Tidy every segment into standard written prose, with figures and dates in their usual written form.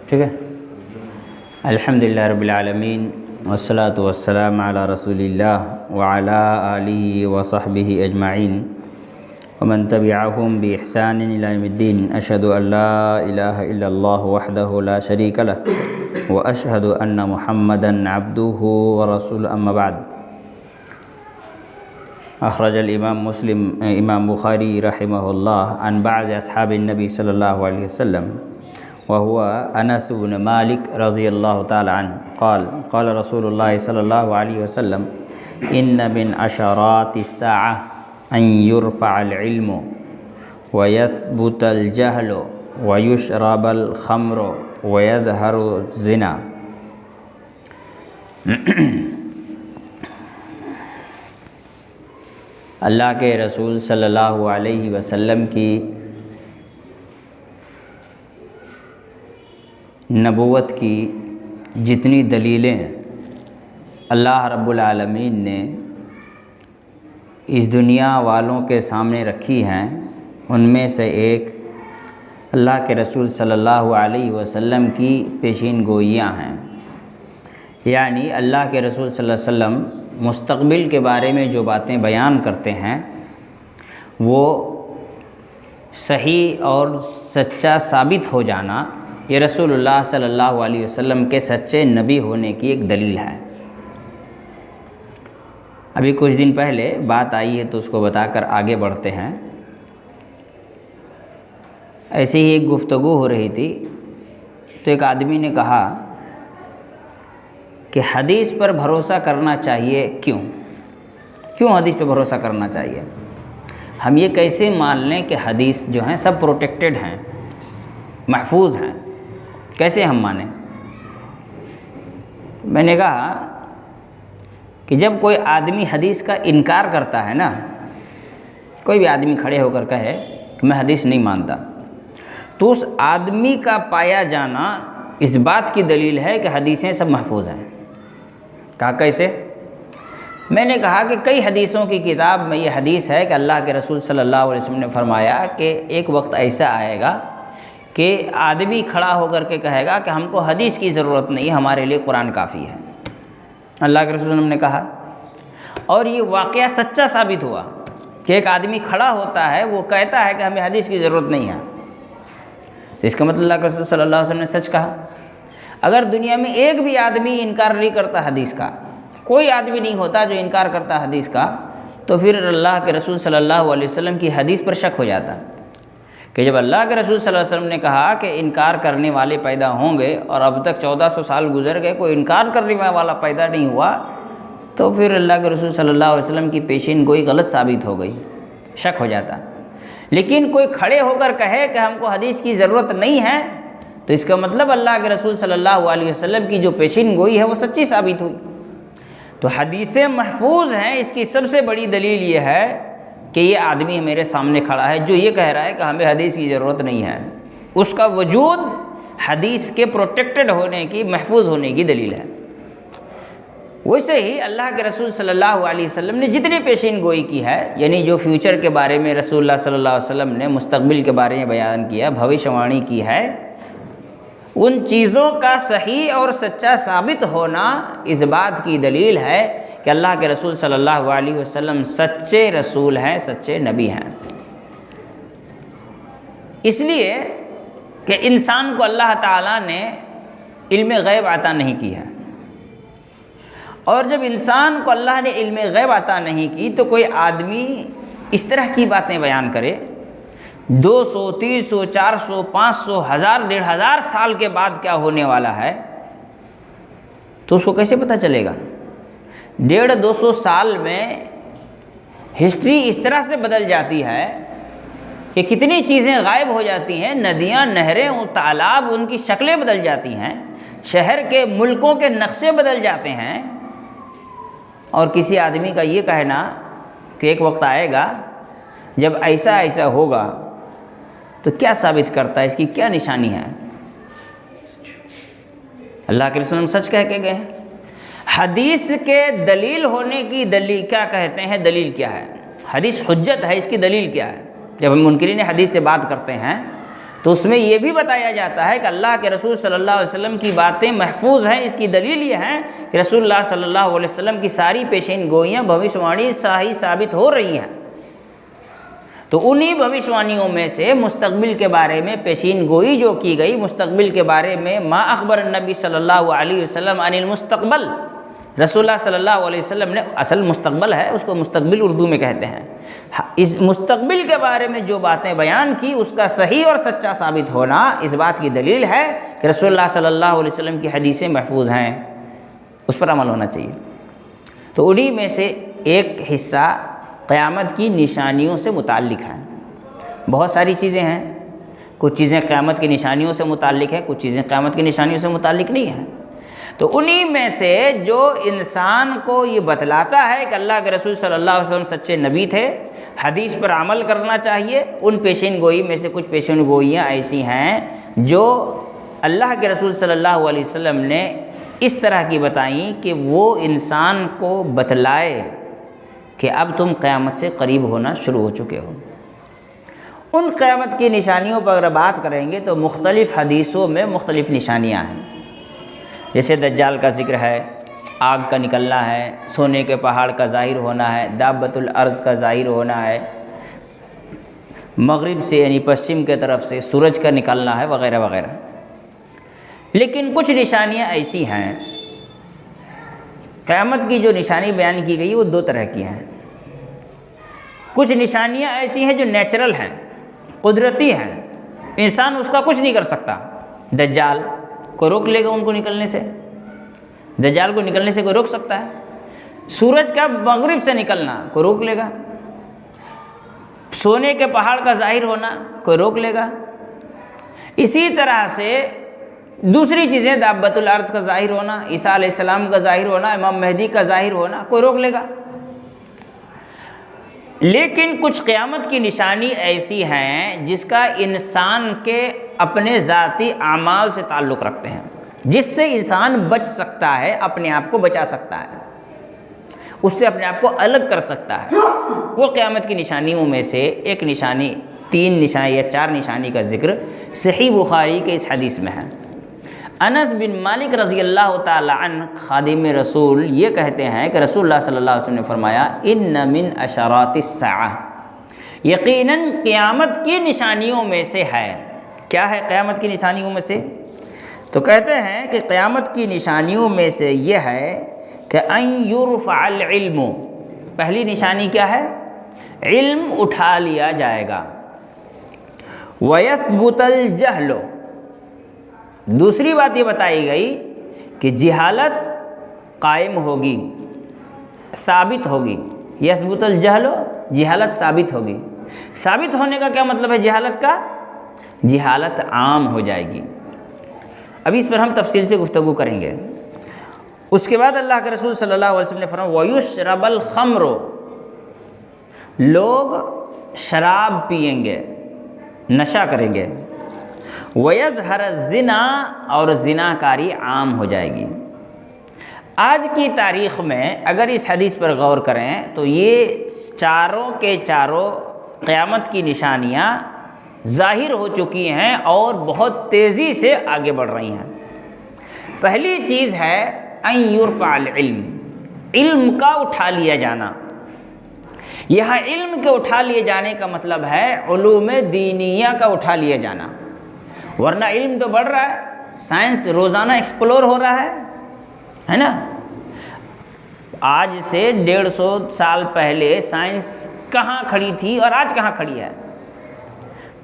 ٹھیک ہے. الحمدللہ رب العالمین والصلاة والسلام علی رسول اللہ وعلی آلہ وصحبہ اجمعین ومن تبعہم بإحسان الی یوم الدین. اشہد ان لا الہ الا اللہ وحدہ لا شریک لہ واشہد ان محمدا عبدہ ورسولہ. اما بعد. اخرج الامام مسلم امام بخاری رحمہ اللہ عن بعض اصحاب النبی صلی اللہ علیہ وسلم وهو انس بن مالک رضی اللہ تعالی عنہ قال قال رسول اللہ صلی اللہ علیہ وسلم ان من اشارات الساعة ان يرفع العلم ويثبت الجهل ويشرب الخمر ويظهر الزنا. اللہ کے رسول صلی اللہ علیہ وسلم کی نبوت کی جتنی دلیلیں اللہ رب العالمین نے اس دنیا والوں کے سامنے رکھی ہیں، ان میں سے ایک اللہ کے رسول صلی اللہ علیہ وسلم کی پیشین گوئیاں ہیں. یعنی اللہ کے رسول صلی اللہ علیہ وسلم مستقبل کے بارے میں جو باتیں بیان کرتے ہیں وہ صحیح اور سچا ثابت ہو جانا یہ رسول اللہ صلی اللہ علیہ وسلم کے سچے نبی ہونے کی ایک دلیل ہے. ابھی کچھ دن پہلے بات آئی ہے تو اس کو بتا کر آگے بڑھتے ہیں. ایسے ہی ایک گفتگو ہو رہی تھی تو ایک آدمی نے کہا کہ حدیث پر بھروسہ کرنا چاہیے. کیوں حدیث پہ بھروسہ کرنا چاہیے؟ ہم یہ کیسے مان لیں کہ حدیث جو ہیں سب پروٹیکٹڈ ہیں، محفوظ ہیں؟ کیسے ہم مانیں؟ میں نے کہا کہ جب کوئی آدمی حدیث کا انکار کرتا ہے نا، کوئی بھی آدمی کھڑے ہو کر کہے کہ میں حدیث نہیں مانتا، تو اس آدمی کا پایا جانا اس بات کی دلیل ہے کہ حدیثیں سب محفوظ ہیں. کہا کیسے؟ میں نے کہا کہ کئی حدیثوں کی کتاب میں یہ حدیث ہے کہ اللہ کے رسول صلی اللہ علیہ وسلم نے فرمایا کہ ایک وقت ایسا آئے گا کہ آدمی کھڑا ہو کر کے کہے گا کہ ہم کو حدیث کی ضرورت نہیں، ہمارے لیے قرآن کافی ہے. اللہ کے رسول صلی اللہ علیہ وسلم نے کہا، اور یہ واقعہ سچا ثابت ہوا کہ ایک آدمی کھڑا ہوتا ہے، وہ کہتا ہے کہ ہمیں حدیث کی ضرورت نہیں ہے. تو اس کا مطلب اللہ کے رسول صلی اللہ علیہ وسلم نے سچ کہا. اگر دنیا میں ایک بھی آدمی انکار نہیں کرتا حدیث کا، کوئی آدمی نہیں ہوتا جو انکار کرتا حدیث کا، تو پھر اللہ کے رسول صلی اللہ علیہ وسلم کی حدیث پر شک ہو جاتا کہ جب اللہ کے رسول صلی اللہ علیہ وسلم نے کہا کہ انکار کرنے والے پیدا ہوں گے اور اب تک 1400 سال گزر گئے، کوئی انکار کرنے والا پیدا نہیں ہوا، تو پھر اللہ کے رسول صلی اللہ علیہ وسلم کی پیشین گوئی غلط ثابت ہو گئی، شک ہو جاتا. لیکن کوئی کھڑے ہو کر کہے کہ ہم کو حدیث کی ضرورت نہیں ہے، تو اس کا مطلب اللہ کے رسول صلی اللہ علیہ وسلم کی جو پیشین گوئی ہے وہ سچی ثابت ہوئی. تو حدیثیں محفوظ ہیں، اس کی سب سے بڑی دلیل یہ ہے کہ یہ آدمی میرے سامنے کھڑا ہے جو یہ کہہ رہا ہے کہ ہمیں حدیث کی ضرورت نہیں ہے، اس کا وجود حدیث کے پروٹیکٹڈ ہونے کی، محفوظ ہونے کی دلیل ہے. ویسے ہی اللہ کے رسول صلی اللہ علیہ وسلم نے جتنی پیشین گوئی کی ہے، یعنی جو فیوچر کے بارے میں رسول اللہ صلی اللہ علیہ وسلم نے مستقبل کے بارے میں بیان کیا، بھوشیوانی کی ہے، ان چیزوں کا صحیح اور سچا ثابت ہونا اس بات کی دلیل ہے کہ اللہ کے رسول صلی اللہ علیہ وسلم سچے رسول ہیں، سچے نبی ہیں. اس لیے کہ انسان کو اللہ تعالیٰ نے علم غیب عطا نہیں کی ہے، اور جب انسان کو اللہ نے علم غیب عطا نہیں کی تو کوئی آدمی اس طرح کی باتیں بیان کرے 200 300 400 500 1000 1500 سال کے بعد کیا ہونے والا ہے، تو اس کو کیسے پتہ چلے گا؟ 150-200 سال میں ہسٹری اس طرح سے بدل جاتی ہے کہ کتنی چیزیں غائب ہو جاتی ہیں، ندیاں، نہریں، تالاب، ان کی شکلیں بدل جاتی ہیں، شہر کے، ملکوں کے نقشے بدل جاتے ہیں. اور کسی آدمی کا یہ کہنا کہ ایک وقت آئے گا جب ایسا ایسا ہوگا، تو کیا ثابت کرتا ہے، اس کی کیا نشانی ہے؟ اللہ کے رسول سچ کہہ کے گئے ہیں. حدیث کے دلیل ہونے کی دلیل کیا کہتے ہیں؟ دلیل کیا ہے؟ حدیث حجت ہے، اس کی دلیل کیا ہے؟ جب ہم منکرین حدیث سے بات کرتے ہیں تو اس میں یہ بھی بتایا جاتا ہے کہ اللہ کے رسول صلی اللہ علیہ وسلم کی باتیں محفوظ ہیں۔ اس کی دلیل یہ ہے کہ رسول اللہ صلی اللہ علیہ وسلم کی ساری پیشین گوئیاں بھوشوانی صحیح ثابت ہو رہی ہیں۔ تو انہی بھوشوانیوں میں سے مستقبل کے بارے میں پیشین گوئی جو کی گئی، مستقبل کے بارے میں ما اخبر النبی صلی اللہ علیہ وسلم عن المستقبل، رسول اللہ صلی اللہ علیہ وسلم نے، اصل مستقبل ہے اس کو مستقبل اردو میں کہتے ہیں، اس مستقبل کے بارے میں جو باتیں بیان کی اس کا صحیح اور سچا ثابت ہونا اس بات کی دلیل ہے کہ رسول اللہ صلی اللہ علیہ وسلم کی حدیثیں محفوظ ہیں، اس پر عمل ہونا چاہیے۔ تو انہی میں سے ایک حصہ قیامت کی نشانیوں سے متعلق ہیں۔ بہت ساری چیزیں ہیں، کچھ چیزیں قیامت کی نشانیوں سے متعلق ہیں، کچھ چیزیں قیامت کی نشانیوں سے متعلق نہیں ہیں۔ تو انہی میں سے جو انسان کو یہ بتلاتا ہے کہ اللہ کے رسول صلی اللہ علیہ وسلم سچے نبی تھے، حدیث پر عمل کرنا چاہیے، ان پیشین گوئی میں سے کچھ پیشین گوئیاں ایسی ہیں جو اللہ کے رسول صلی اللہ علیہ وسلم نے اس طرح کی بتائیں کہ وہ انسان کو بتلائے کہ اب تم قیامت سے قریب ہونا شروع ہو چکے ہو۔ ان قیامت کی نشانیوں پر اگر بات کریں گے تو مختلف حدیثوں میں مختلف نشانیاں ہیں، جیسے دجال کا ذکر ہے، آگ کا نکلنا ہے، سونے کے پہاڑ کا ظاہر ہونا ہے، دابۃ الارض کا ظاہر ہونا ہے، مغرب سے یعنی پشچم کے طرف سے سورج کا نکلنا ہے، وغیرہ وغیرہ۔ لیکن کچھ نشانیاں ایسی ہیں، قیامت کی جو نشانی بیان کی گئی وہ دو طرح کی ہیں۔ کچھ نشانیاں ایسی ہیں جو نیچرل ہیں، قدرتی ہیں، انسان اس کا کچھ نہیں کر سکتا۔ دجال کو روک لے گا ان کو نکلنے سے؟ دجال کو نکلنے سے کوئی روک سکتا ہے؟ سورج کا مغرب سے نکلنا کوئی روک لے گا؟ سونے کے پہاڑ کا ظاہر ہونا کوئی روک لے گا؟ اسی طرح سے دوسری چیزیں، دابۃ الارض کا ظاہر ہونا، عیسیٰ علیہ السلام کا ظاہر ہونا، امام مہدی کا ظاہر ہونا، کوئی روک لے گا؟ لیکن کچھ قیامت کی نشانی ایسی ہیں جس کا انسان کے اپنے ذاتی اعمال سے تعلق رکھتے ہیں، جس سے انسان بچ سکتا ہے، اپنے آپ کو بچا سکتا ہے، اس سے اپنے آپ کو الگ کر سکتا ہے۔ وہ قیامت کی نشانیوں میں سے ایک نشانی، 3 نشانی یا 4 نشانی کا ذکر صحیح بخاری کے اس حدیث میں ہے۔ انس بن مالک رضی اللہ تعالی عنہ خادم رسول یہ کہتے ہیں کہ رسول اللہ صلی اللہ علیہ وسلم نے فرمایا، ان من اشراط الساعہ، یقیناً قیامت کی نشانیوں میں سے ہے۔ کیا ہے قیامت کی نشانیوں میں سے؟ تو کہتے ہیں کہ قیامت کی نشانیوں میں سے یہ ہے کہ ان یرفع العلم، پہلی نشانی کیا ہے؟ علم اٹھا لیا جائے گا۔ ویثبت الجہل، دوسری بات یہ بتائی گئی کہ جہالت قائم ہوگی، ثابت ہوگی۔ یثبت الجہل، جہالت ثابت ہوگی۔ ثابت ہونے کا کیا مطلب ہے جہالت کا؟ جہالت عام ہو جائے گی۔ ابھی اس پر ہم تفصیل سے گفتگو کریں گے۔ اس کے بعد اللہ کے رسول صلی اللہ علیہ وسلم نے فرمایا، وَيُشْرَبَ الْخَمْرُ، لوگ شراب پئیں گے، نشہ کریں گے۔ وَيَظْهَرَ الزِّنَا، اور زنا کاری عام ہو جائے گی۔ آج کی تاریخ میں اگر اس حدیث پر غور کریں تو یہ چاروں کے چاروں قیامت کی نشانیاں ظاہر ہو چکی ہیں اور بہت تیزی سے آگے بڑھ رہی ہیں۔ پہلی چیز ہے ان یرفع العلم، علم کا اٹھا لیا جانا۔ یہاں علم کے اٹھا لیے جانے کا مطلب ہے علوم دینیہ کا اٹھا لیا جانا، ورنہ علم تو بڑھ رہا ہے، سائنس روزانہ ایکسپلور ہو رہا ہے نا۔ آج سے 150 سال پہلے سائنس کہاں کھڑی تھی اور آج کہاں کھڑی ہے؟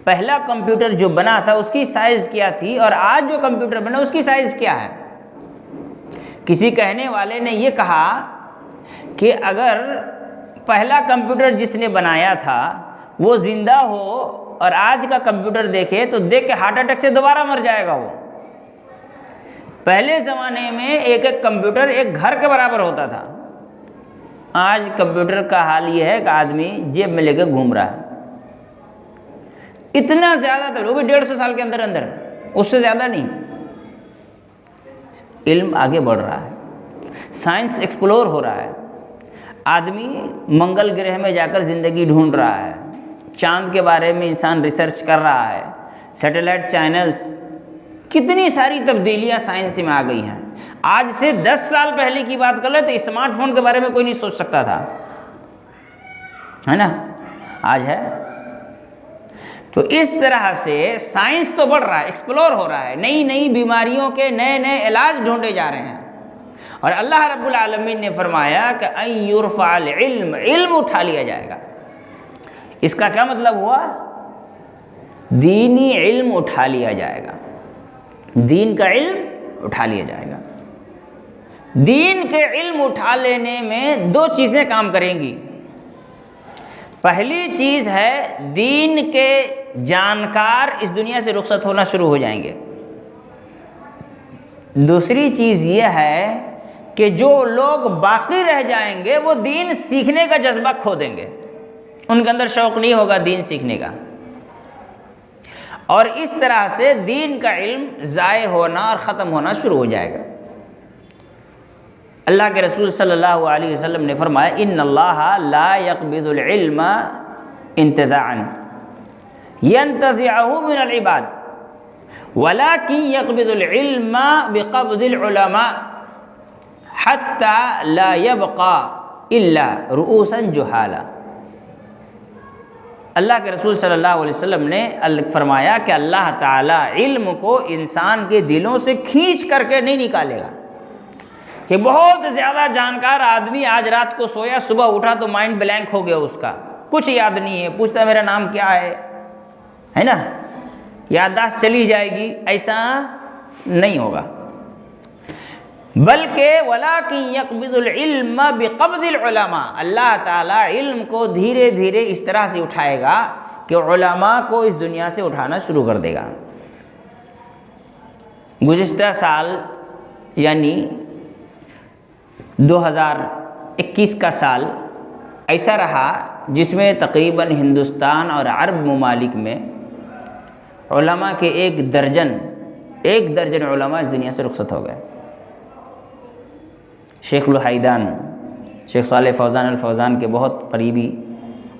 پہلا کمپیوٹر جو بنا تھا اس کی سائز کیا تھی اور آج جو کمپیوٹر بنا اس کی سائز کیا ہے؟ کسی کہنے والے نے یہ کہا کہ اگر پہلا کمپیوٹر جس نے بنایا تھا وہ زندہ ہو اور آج کا کمپیوٹر دیکھے تو دیکھ کے ہارٹ اٹیک سے دوبارہ مر جائے گا وہ۔ پہلے زمانے میں ایک ایک کمپیوٹر ایک گھر کے برابر ہوتا تھا، آج کمپیوٹر کا حال یہ ہے کہ آدمی جیب میں لے کے گھوم رہا ہے۔ اتنا زیادہ تو لوگ 150 سال کے اندر اندر، اس سے زیادہ نہیں۔ علم آگے بڑھ رہا ہے، سائنس ایکسپلور ہو رہا ہے، آدمی منگل گرہ میں جا کر زندگی ڈھونڈ رہا ہے، چاند کے بارے میں انسان ریسرچ کر رہا ہے، سیٹلائٹ چینلز، کتنی ساری تبدیلیاں سائنس میں آ گئی ہیں۔ آج سے 10 سال پہلے کی بات کر لیں تو اسمارٹ فون کے بارے میں کوئی نہیں سوچ سکتا تھا، ہے نا؟ آج ہے۔ تو اس طرح سے سائنس تو بڑھ رہا ہے، ایکسپلور ہو رہا ہے، نئی نئی بیماریوں کے نئے نئے علاج ڈھونڈے جا رہے ہیں۔ اور اللہ رب العالمین نے فرمایا کہ ان یرفع العلم، علم اٹھا لیا جائے گا۔ اس کا کیا مطلب ہوا؟ دینی علم اٹھا لیا جائے گا، دین کا علم اٹھا لیا جائے گا۔ دین کے علم اٹھا لینے میں 2 چیزیں کام کریں گی۔ پہلی چیز ہے دین کے جانکار اس دنیا سے رخصت ہونا شروع ہو جائیں گے۔ دوسری چیز یہ ہے کہ جو لوگ باقی رہ جائیں گے وہ دین سیکھنے کا جذبہ کھو دیں گے، ان کے اندر شوق نہیں ہوگا دین سیکھنے کا، اور اس طرح سے دین کا علم ضائع ہونا اور ختم ہونا شروع ہو جائے گا۔ اللہ کے رسول صلی اللہ علیہ وسلم نے فرمایا ان اللہ لا يقبض العلم انتزاعا ينتزعه من العباد ولكن يقبض العلم بقبض العلماء حتى لا يبقى الا رؤوسا جهالا۔ اللہ کے رسول صلی اللہ علیہ وسلم نے فرمایا کہ اللہ تعالیٰ علم کو انسان کے دلوں سے کھینچ کر کے نہیں نکالے گا، کہ بہت زیادہ جانکار آدمی آج رات کو سویا، صبح اٹھا تو مائنڈ بلینک ہو گیا، اس کا کچھ یاد نہیں ہے، پوچھتا میرا نام کیا ہے نا، یادداشت چلی جائے گی، ایسا نہیں ہوگا۔ بلکہ وَلَٰكِن يَقْبِضُ الْعِلْمَ بِقَبْضِ الْعُلَمَاء، اللہ تعالیٰ علم کو دھیرے دھیرے اس طرح سے اٹھائے گا کہ علماء کو اس دنیا سے اٹھانا شروع کر دے گا۔ گزشتہ سال یعنی 2021 کا سال ایسا رہا جس میں تقریباً ہندوستان اور عرب ممالک میں علماء کے ایک درجن علماء اس دنیا سے رخصت ہو گئے۔ شیخ الحیدان، شیخ صالح فوزان الفوزان کے بہت قریبی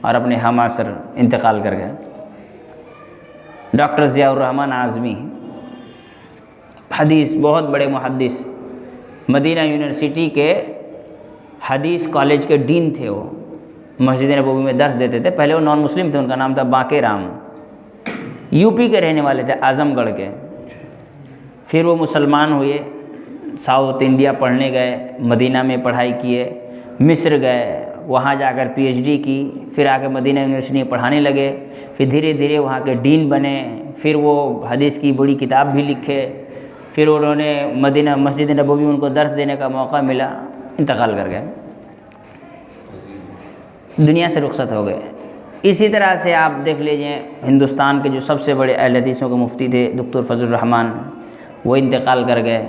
اور اپنے ہم عصر انتقال کر گئے۔ ڈاکٹر ضیاء الرحمن اعظمی، حدیث، بہت بڑے محدث، مدینہ یونیورسٹی کے حدیث کالج کے ڈین تھے، وہ مسجد نبوی میں درس دیتے تھے۔ پہلے وہ نان مسلم تھے، ان کا نام تھا باقی رام، یو پی کے رہنے والے تھے، اعظم گڑھ کے۔ پھر وہ مسلمان ہوئے، ساؤتھ انڈیا پڑھنے گئے، مدینہ میں پڑھائی کیے، مصر گئے، وہاں جا کر پی ایچ ڈی کی، پھر آ کے مدینہ یونیورسٹی میں پڑھانے لگے، پھر دھیرے دھیرے وہاں کے ڈین بنے، پھر وہ حدیث کی بڑی کتاب بھی لکھے، پھر انہوں نے مدینہ مسجد نبوی میں ان کو درس دینے کا موقع ملا، انتقال کر گئے، دنیا سے رخصت ہو گئے۔ اسی طرح سے آپ دیکھ لیجئے ہندوستان کے جو سب سے بڑے اہل حدیثوں کے مفتی تھے دکتور فضل الرحمن، وہ انتقال کر گئے۔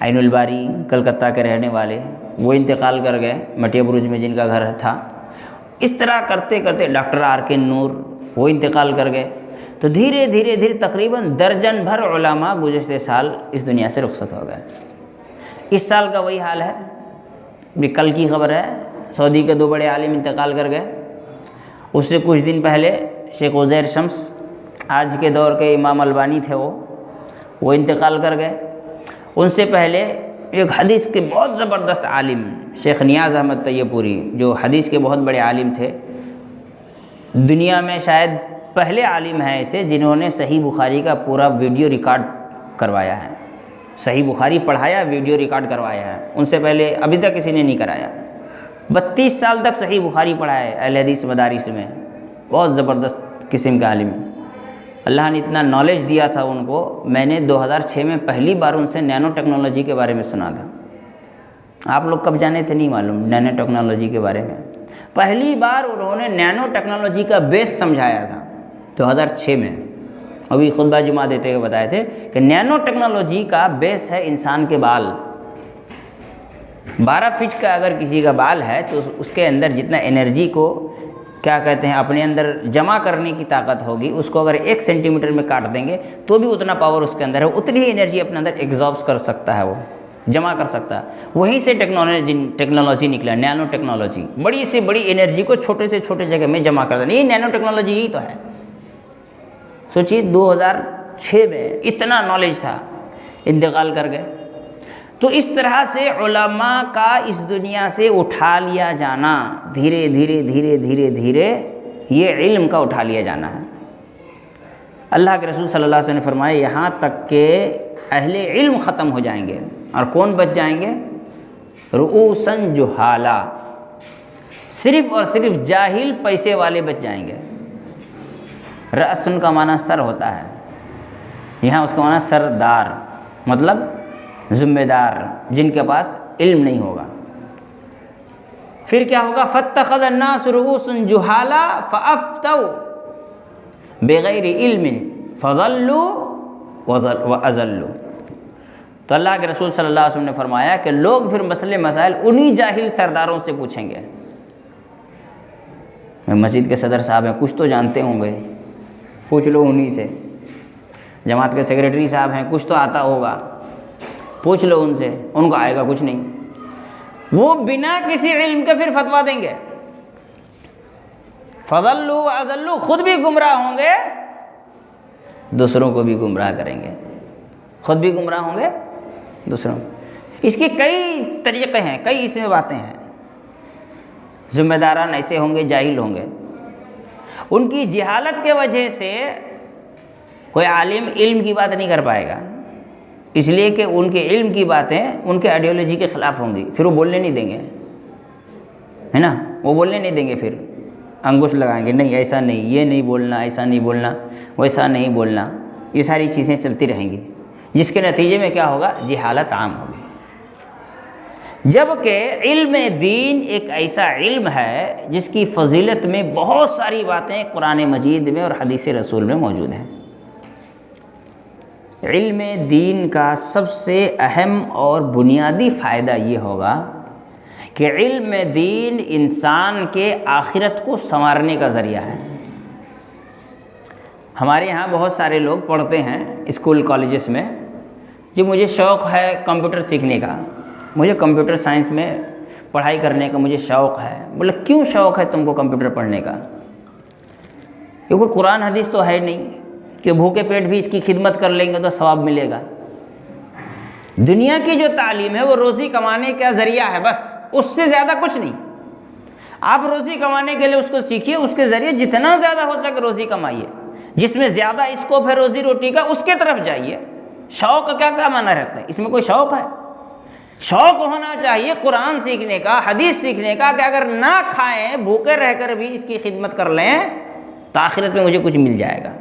عین الباری کلکتہ کے رہنے والے، وہ انتقال کر گئے، مٹیا برج میں جن کا گھر تھا۔ اس طرح کرتے کرتے ڈاکٹر آر کے نور، وہ انتقال کر گئے۔ تو دھیرے دھیرے تقریباً درجن بھر علماء گزشتے سال اس دنیا سے رخصت ہو گئے۔ اس سال کا وہی حال ہے، بھی کل کی خبر ہے، سعودی کے 2 بڑے عالم انتقال کر گئے۔ اس سے کچھ دن پہلے شیخ عزیر شمس، آج کے دور کے امام البانی تھے، وہ انتقال کر گئے۔ ان سے پہلے ایک حدیث کے بہت زبردست عالم شیخ نیاز احمد طیب پوری، جو حدیث کے بہت بڑے عالم تھے، دنیا میں شاید پہلے عالم ہیں ایسے جنہوں نے صحیح بخاری کا پورا ویڈیو ریکارڈ کروایا ہے، صحیح بخاری پڑھایا، ویڈیو ریکارڈ کروایا ہے، ان سے پہلے ابھی تک کسی نے نہیں کرایا۔ 32 سال تک صحیح بخاری پڑھا ہے اہل حدیث مدارس میں، بہت زبردست قسم کا عالم۔ اللہ نے اتنا نالج دیا تھا ان کو، میں نے 2006 میں پہلی بار ان سے نینو ٹیکنالوجی کے بارے میں سنا تھا۔ آپ لوگ کب جانے تھے نہیں معلوم نینو ٹیکنالوجی کے بارے میں، پہلی بار انہوں نے نینو ٹیکنالوجی کا بیس سمجھایا تھا 2006 میں۔ ابھی خطبہ جمعہ دیتے ہوئے بتائے تھے کہ نینو ٹیکنالوجی کا بیس ہے انسان کے بال۔ 12 فٹ کا اگر کسی کا بال ہے تو اس کے اندر جتنا انرجی کو کیا کہتے ہیں اپنے اندر جمع کرنے کی طاقت ہوگی، اس کو اگر 1 سینٹی میٹر میں کاٹ دیں گے تو بھی اتنا پاور اس کے اندر ہے، اتنی ہی انرجی اپنے اندر ایگزابس کر سکتا ہے، وہ جمع کر سکتا ہے۔ وہیں سے ٹیکنالوجی نکلا، نینو ٹیکنالوجی، بڑی سے بڑی انرجی کو چھوٹے سے چھوٹے جگہ میں جمع کر دینا، یہ نینو ٹیکنالوجی ہی تو ہے۔ سوچیے 2006 میں اتنا نالج تھا، انتقال کر گئے۔ تو اس طرح سے علماء کا اس دنیا سے اٹھا لیا جانا، دھیرے دھیرے دھیرے دھیرے دھیرے یہ علم کا اٹھا لیا جانا ہے۔ اللہ کے رسول صلی اللہ علیہ وسلم نے فرمایا یہاں تک کہ اہل علم ختم ہو جائیں گے، اور کون بچ جائیں گے؟ رؤوساً جہالا، صرف اور صرف جاہل پیسے والے بچ جائیں گے۔ رأسن کا معنی سر ہوتا ہے، یہاں اس کا معنی سردار، مطلب ذمہ دار، جن کے پاس علم نہیں ہوگا۔ پھر کیا ہوگا؟ فاتخذ الناس رؤوسا جہالا فافتوا بغیر علم فضلوا واضلوا۔ تو اللہ کے رسول صلی اللہ علیہ وسلم نے فرمایا کہ لوگ پھر مسئلے مسائل انہی جاہل سرداروں سے پوچھیں گے۔ مسجد کے صدر صاحب ہیں، کچھ تو جانتے ہوں گے، پوچھ لو انہی سے۔ جماعت کے سیکریٹری صاحب ہیں، کچھ تو آتا ہوگا، پوچھ لو ان سے، ان کو آئے گا کچھ نہیں۔ وہ بنا کسی علم کے پھر فتویٰ دیں گے۔ فضلوا واضلوا، خود بھی گمراہ ہوں گے، دوسروں کو بھی گمراہ کریں گے، خود بھی گمراہ ہوں گے، دوسروں۔ اس کی کئی طریقے ہیں، کئی اس میں باتیں ہیں۔ ذمہ داران ایسے ہوں گے، جاہل ہوں گے، ان کی جہالت کے وجہ سے کوئی عالم علم کی بات نہیں کر پائے گا، اس لیے کہ ان کے علم کی باتیں ان کے آئیڈیالوجی کے خلاف ہوں گی، پھر وہ بولنے نہیں دیں گے، ہے نا، وہ بولنے نہیں دیں گے، پھر انگوش لگائیں گے، نہیں ایسا نہیں، یہ نہیں بولنا، ایسا نہیں بولنا، ویسا نہیں بولنا، یہ ساری چیزیں چلتی رہیں گی، جس کے نتیجے میں کیا ہوگا؟ جہالت عام ہوگی۔ جبکہ علم دین ایک ایسا علم ہے جس کی فضیلت میں بہت ساری باتیں قرآن مجید میں اور حدیث رسول میں موجود ہیں۔ علم دین کا سب سے اہم اور بنیادی فائدہ یہ ہوگا کہ علم دین انسان کے آخرت کو سنوارنے کا ذریعہ ہے۔ ہمارے یہاں بہت سارے لوگ پڑھتے ہیں اسکول کالجز میں، جی مجھے شوق ہے کمپیوٹر سیکھنے کا، مجھے کمپیوٹر سائنس میں پڑھائی کرنے کا مجھے شوق ہے۔ بولے کیوں شوق ہے تم کو کمپیوٹر پڑھنے کا؟ کیونکہ قرآن حدیث تو ہے نہیں کہ بھوکے پیٹ بھی اس کی خدمت کر لیں گے تو ثواب ملے گا۔ دنیا کی جو تعلیم ہے وہ روزی کمانے کا ذریعہ ہے، بس اس سے زیادہ کچھ نہیں۔ آپ روزی کمانے کے لیے اس کو سیکھیے، اس کے ذریعے جتنا زیادہ ہو سکے روزی کمائیے، جس میں زیادہ اسکوپ ہے روزی روٹی کا اس کے طرف جائیے۔ شوق کا کیا معنی رہتا ہے؟ اس میں کوئی شوق ہے؟ شوق ہونا چاہیے قرآن سیکھنے کا، حدیث سیکھنے کا، کہ اگر نہ کھائیں بھوکے رہ کر بھی اس کی خدمت کر لیں تو آخرت میں مجھے کچھ مل جائے گا۔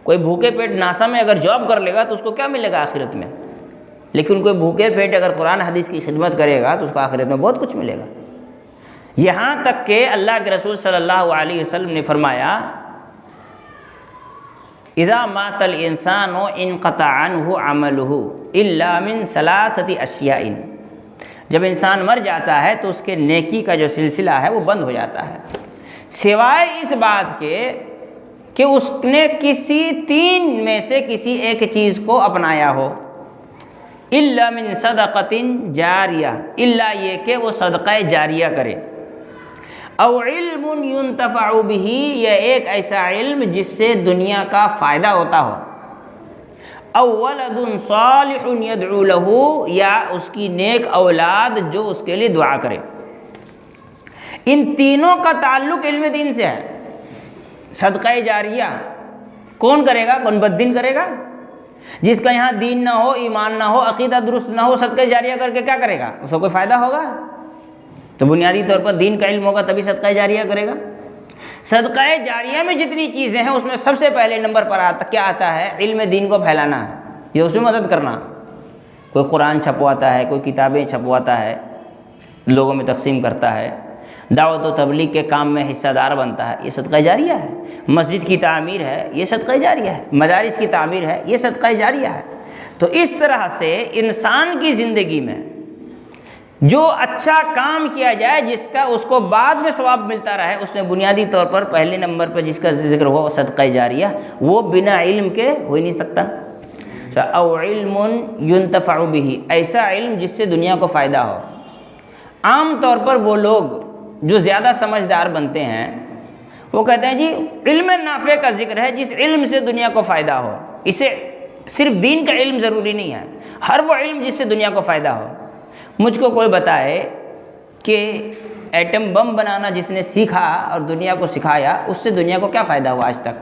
کوئی بھوکے پیٹ ناسا میں اگر جاب کر لے گا تو اس کو کیا ملے گا آخرت میں؟ لیکن کوئی بھوکے پیٹ اگر قرآن حدیث کی خدمت کرے گا تو اس کو آخرت میں بہت کچھ ملے گا۔ یہاں تک کہ اللہ کے رسول صلی اللہ علیہ وسلم نے فرمایا اذا مات الانسان انقطع عنہ عملہ الا من ثلاثۃ اشیاء، جب انسان مر جاتا ہے تو اس کے نیکی کا جو سلسلہ ہے وہ بند ہو جاتا ہے، سوائے اس بات کے کہ اس نے کسی تین میں سے کسی ایک چیز کو اپنایا ہو۔ الا من صدقۃ جاریہ، الا یہ کہ وہ صدقہ جاریہ کرے، او علم ينتفع به، یا ایک ایسا علم جس سے دنیا کا فائدہ ہوتا ہو، او ولد صالح يدعو له، یا اس کی نیک اولاد جو اس کے لیے دعا کرے۔ ان تینوں کا تعلق علم دین سے ہے۔ صدقہ جاریہ کون کرے گا؟ کون بددین کرے گا؟ جس کا یہاں دین نہ ہو، ایمان نہ ہو، عقیدہ درست نہ ہو، صدقہ جاریہ کر کے کیا کرے گا؟ اس کو کوئی فائدہ ہوگا؟ تو بنیادی طور پر دین کا علم ہوگا تبھی صدقہ جاریہ کرے گا۔ صدقہ جاریہ میں جتنی چیزیں ہیں اس میں سب سے پہلے نمبر پر کیا آتا ہے؟ علم دین کو پھیلانا ہے، یہ اس میں مدد کرنا۔ کوئی قرآن چھپواتا ہے، کوئی کتابیں چھپواتا ہے، لوگوں میں تقسیم کرتا ہے، دعوت و تبلیغ کے کام میں حصہ دار بنتا ہے، یہ صدقہ جاریہ ہے۔ مسجد کی تعمیر ہے، یہ صدقہ جاریہ ہے۔ مدارس کی تعمیر ہے، یہ صدقہ جاریہ ہے۔ تو اس طرح سے انسان کی زندگی میں جو اچھا کام کیا جائے جس کا اس کو بعد میں ثواب ملتا رہے، اس میں بنیادی طور پر پہلے نمبر پر جس کا ذکر ہوا وہ صدقہ جاریہ، وہ بنا علم کے ہو ہی نہیں سکتا۔ او علم ينتفع به، ایسا علم جس سے دنیا کو فائدہ ہو۔ عام طور پر وہ لوگ جو زیادہ سمجھدار بنتے ہیں وہ کہتے ہیں جی علم نافع کا ذکر ہے جس علم سے دنیا کو فائدہ ہو. اسے صرف دین کا علم ضروری نہیں ہے، ہر وہ علم جس سے دنیا کو فائدہ ہو. مجھ کو کوئی بتائے کہ ایٹم بم بنانا جس نے سیکھا اور دنیا کو سکھایا، اس سے دنیا کو کیا فائدہ ہوا آج تک؟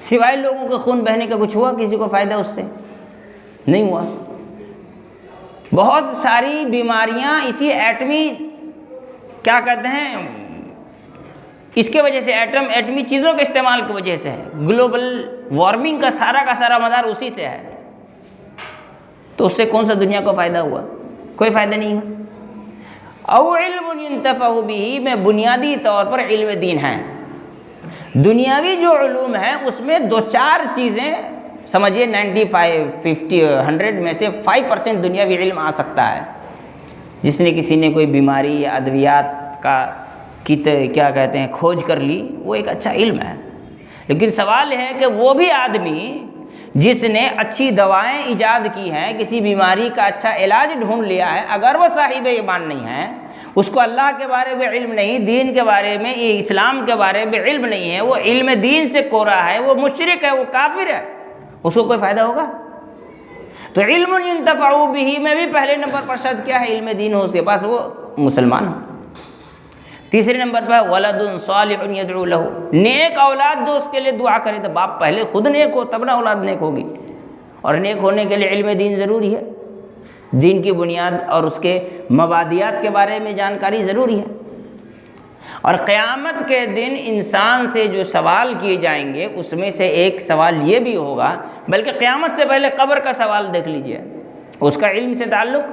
سوائے لوگوں کے خون بہنے کا کچھ ہوا کسی کو فائدہ اس سے؟ نہیں ہوا. بہت ساری بیماریاں اسی ایٹمی کیا کہتے ہیں اس کے وجہ سے، ایٹمی چیزوں کے استعمال کی وجہ سے ہے. گلوبل وارمنگ کا سارا مدار اسی سے ہے. تو اس سے کون سا دنیا کو فائدہ ہوا؟ کوئی فائدہ نہیں ہوا. او علم ينتفع به میں بنیادی طور پر علم دین ہے. دنیاوی جو علوم ہیں اس میں 2-4 چیزیں سمجھیے 95 50 100 میں سے 5% دنیاوی علم آ سکتا ہے. جس نے کسی نے کوئی بیماری یا ادویات کا کیا کہتے ہیں کھوج کر لی، وہ ایک اچھا علم ہے. لیکن سوال ہے کہ وہ بھی آدمی جس نے اچھی دوائیں ایجاد کی ہیں، کسی بیماری کا اچھا علاج ڈھونڈ لیا ہے، اگر وہ صاحب ایمان نہیں ہے، اس کو اللہ کے بارے میں علم نہیں، دین کے بارے میں، اسلام کے بارے میں علم نہیں ہے، وہ علم دین سے کورا ہے، وہ مشرک ہے، وہ کافر ہے، اس کو کوئی فائدہ ہوگا؟ تو علم ينتفع به میں بھی پہلے نمبر پر شرط کیا ہے؟ علم دین ہو اس کے پاس، وہ مسلمان ہو. تیسرے نمبر پر ولد صالح يدعو له، نیک اولاد جو اس کے لیے دعا کرے. تو باپ پہلے خود نیک ہو تب نہ اولاد نیک ہوگی. اور نیک ہونے کے لیے علم دین ضروری ہے، دین کی بنیاد اور اس کے مبادیات کے بارے میں جانکاری ضروری ہے. اور قیامت کے دن انسان سے جو سوال کیے جائیں گے اس میں سے ایک سوال یہ بھی ہوگا، بلکہ قیامت سے پہلے قبر کا سوال دیکھ لیجئے، اس کا علم سے تعلق.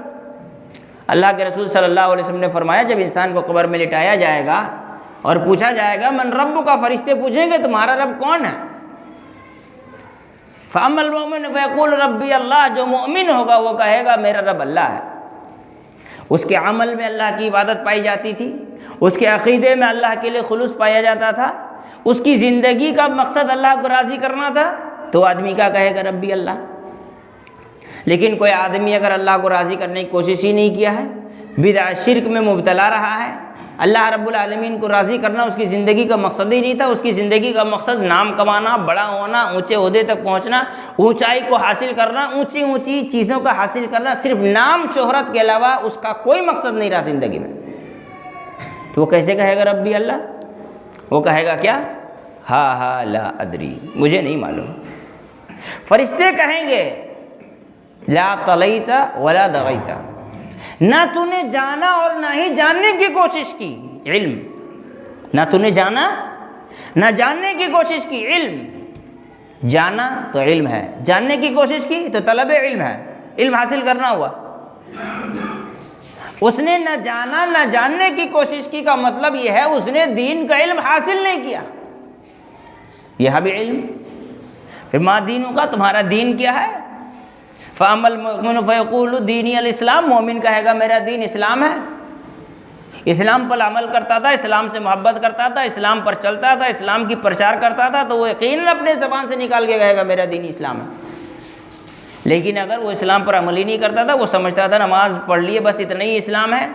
اللہ کے رسول صلی اللہ علیہ وسلم نے فرمایا جب انسان کو قبر میں لٹایا جائے گا اور پوچھا جائے گا من رب کا، فرشتے پوچھیں گے تمہارا رب کون ہے؟ فَأَمَّا الْمُؤْمِنُ فَيَقُولُ رَبِّيَ اللَّهُ، جو مومن ہوگا وہ کہے گا میرا رب اللہ ہے. اس کے عمل میں اللہ کی عبادت پائی جاتی تھی، اس کے عقیدے میں اللہ کے لیے خلوص پایا جاتا تھا، اس کی زندگی کا مقصد اللہ کو راضی کرنا تھا، تو آدمی کیا کہے گا؟ ربی اللہ. لیکن کوئی آدمی اگر اللہ کو راضی کرنے کی کوشش ہی نہیں کیا ہے، بدعت شرک میں مبتلا رہا ہے، اللہ رب العالمین کو راضی کرنا اس کی زندگی کا مقصد ہی نہیں تھا، اس کی زندگی کا مقصد نام کمانا، بڑا ہونا، اونچے عہدے تک پہنچنا، اونچائی کو حاصل کرنا، اونچی چیزوں کا حاصل کرنا، صرف نام شہرت کے علاوہ اس کا کوئی مقصد نہیں رہا زندگی میں، تو وہ کیسے کہے گا ربی اللہ؟ وہ کہے گا کیا؟ ہا لا ادری، مجھے نہیں معلوم. فرشتے کہیں گے لا طلیت ولا دغیت، نہ تو نے جانا اور نہ ہی جاننے کی کوشش کی. علم، نہ تو نے جانا نہ جاننے کی کوشش کی. علم، جانا تو علم ہے، جاننے کی کوشش کی تو طلب علم ہے، علم حاصل کرنا ہوا. اس نے نہ جانا نہ جاننے کی کوشش کی کا مطلب یہ ہے اس نے دین کا علم حاصل نہیں کیا. یہ بھی علم. پھر ما دینوں کا، تمہارا دین کیا ہے؟ فَأَمَّا الْمُؤْمِنُ فَيَقُولُ دِينِيَ الْإِسْلَامُ، مومن کہے گا میرا دین اسلام ہے، اسلام پر عمل کرتا تھا، اسلام سے محبت کرتا تھا، اسلام پر چلتا تھا، اسلام کی پرچار کرتا تھا، تو وہ یقیناً اپنے زبان سے نکال کے کہے گا میرا دین اسلام ہے. لیکن اگر وہ اسلام پر عمل ہی نہیں کرتا تھا، وہ سمجھتا تھا نماز پڑھ لیے بس اتنا ہی اسلام ہے،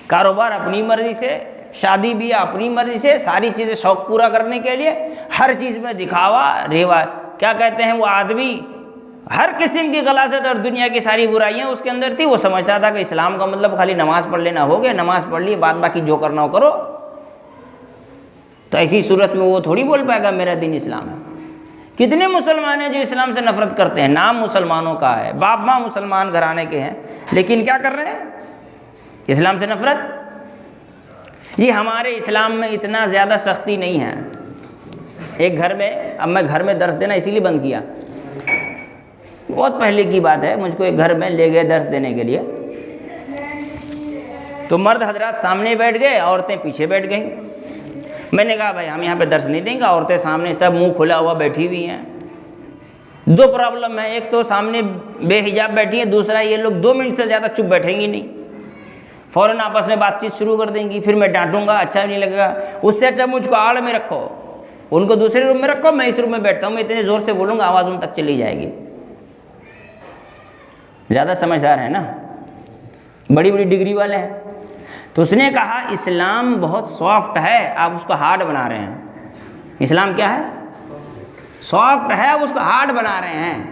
کاروبار اپنی مرضی سے، شادی بھی اپنی مرضی سے، ساری چیزیں شوق پورا کرنے کے لیے، ہر چیز میں دکھاوا، کیا کہتے ہیں وہ آدمی ہر قسم کی غلاظت اور دنیا کی ساری برائیاں اس کے اندر تھی. وہ سمجھتا تھا کہ اسلام کا مطلب خالی نماز پڑھ لینا ہو گیا، نماز پڑھ لی، بعد باقی جو کرنا ہو کرو. تو ایسی صورت میں وہ تھوڑی بول پائے گا میرا دین اسلام ہے. کتنے مسلمان ہیں جو اسلام سے نفرت کرتے ہیں، نام مسلمانوں کا ہے، باپ ماں مسلمان گھرانے کے ہیں، لیکن کیا کر رہے ہیں؟ اسلام سے نفرت. یہ ہمارے اسلام میں اتنا زیادہ سختی نہیں ہے. ایک گھر میں، اب میں گھر میں درس دینا اسی لیے بند کیا، بہت پہلے کی بات ہے، مجھ کو ایک گھر میں لے گئے درس دینے کے لیے، تو مرد حضرات سامنے بیٹھ گئے، عورتیں پیچھے بیٹھ گئیں. میں نے کہا بھائی ہم یہاں پہ درس نہیں دیں گے، عورتیں سامنے سب منہ کھلا ہوا بیٹھی ہوئی ہیں. 2 پرابلم ہے، ایک تو سامنے بے حجاب بیٹھی ہیں، دوسرا یہ لوگ 2 منٹ سے زیادہ چپ بیٹھیں گی نہیں، فوراً آپس میں بات چیت شروع کر دیں گی، پھر میں ڈانٹوں گا، اچھا نہیں لگے گا. اس سے اچھا مجھ کو آڑ میں رکھو، ان کو دوسرے روم میں رکھو، میں اس روم میں بیٹھتا ہوں، میں اتنے زور سے بولوں گا آواز ان تک چلی جائے گی. زیادہ سمجھدار ہے نا، بڑی بڑی ڈگری والے ہیں. تو اس نے کہا اسلام بہت سافٹ ہے، آپ اس کو ہارڈ بنا رہے ہیں. اسلام کیا ہے؟ سافٹ ہے، اس کو ہارڈ بنا رہے ہیں۔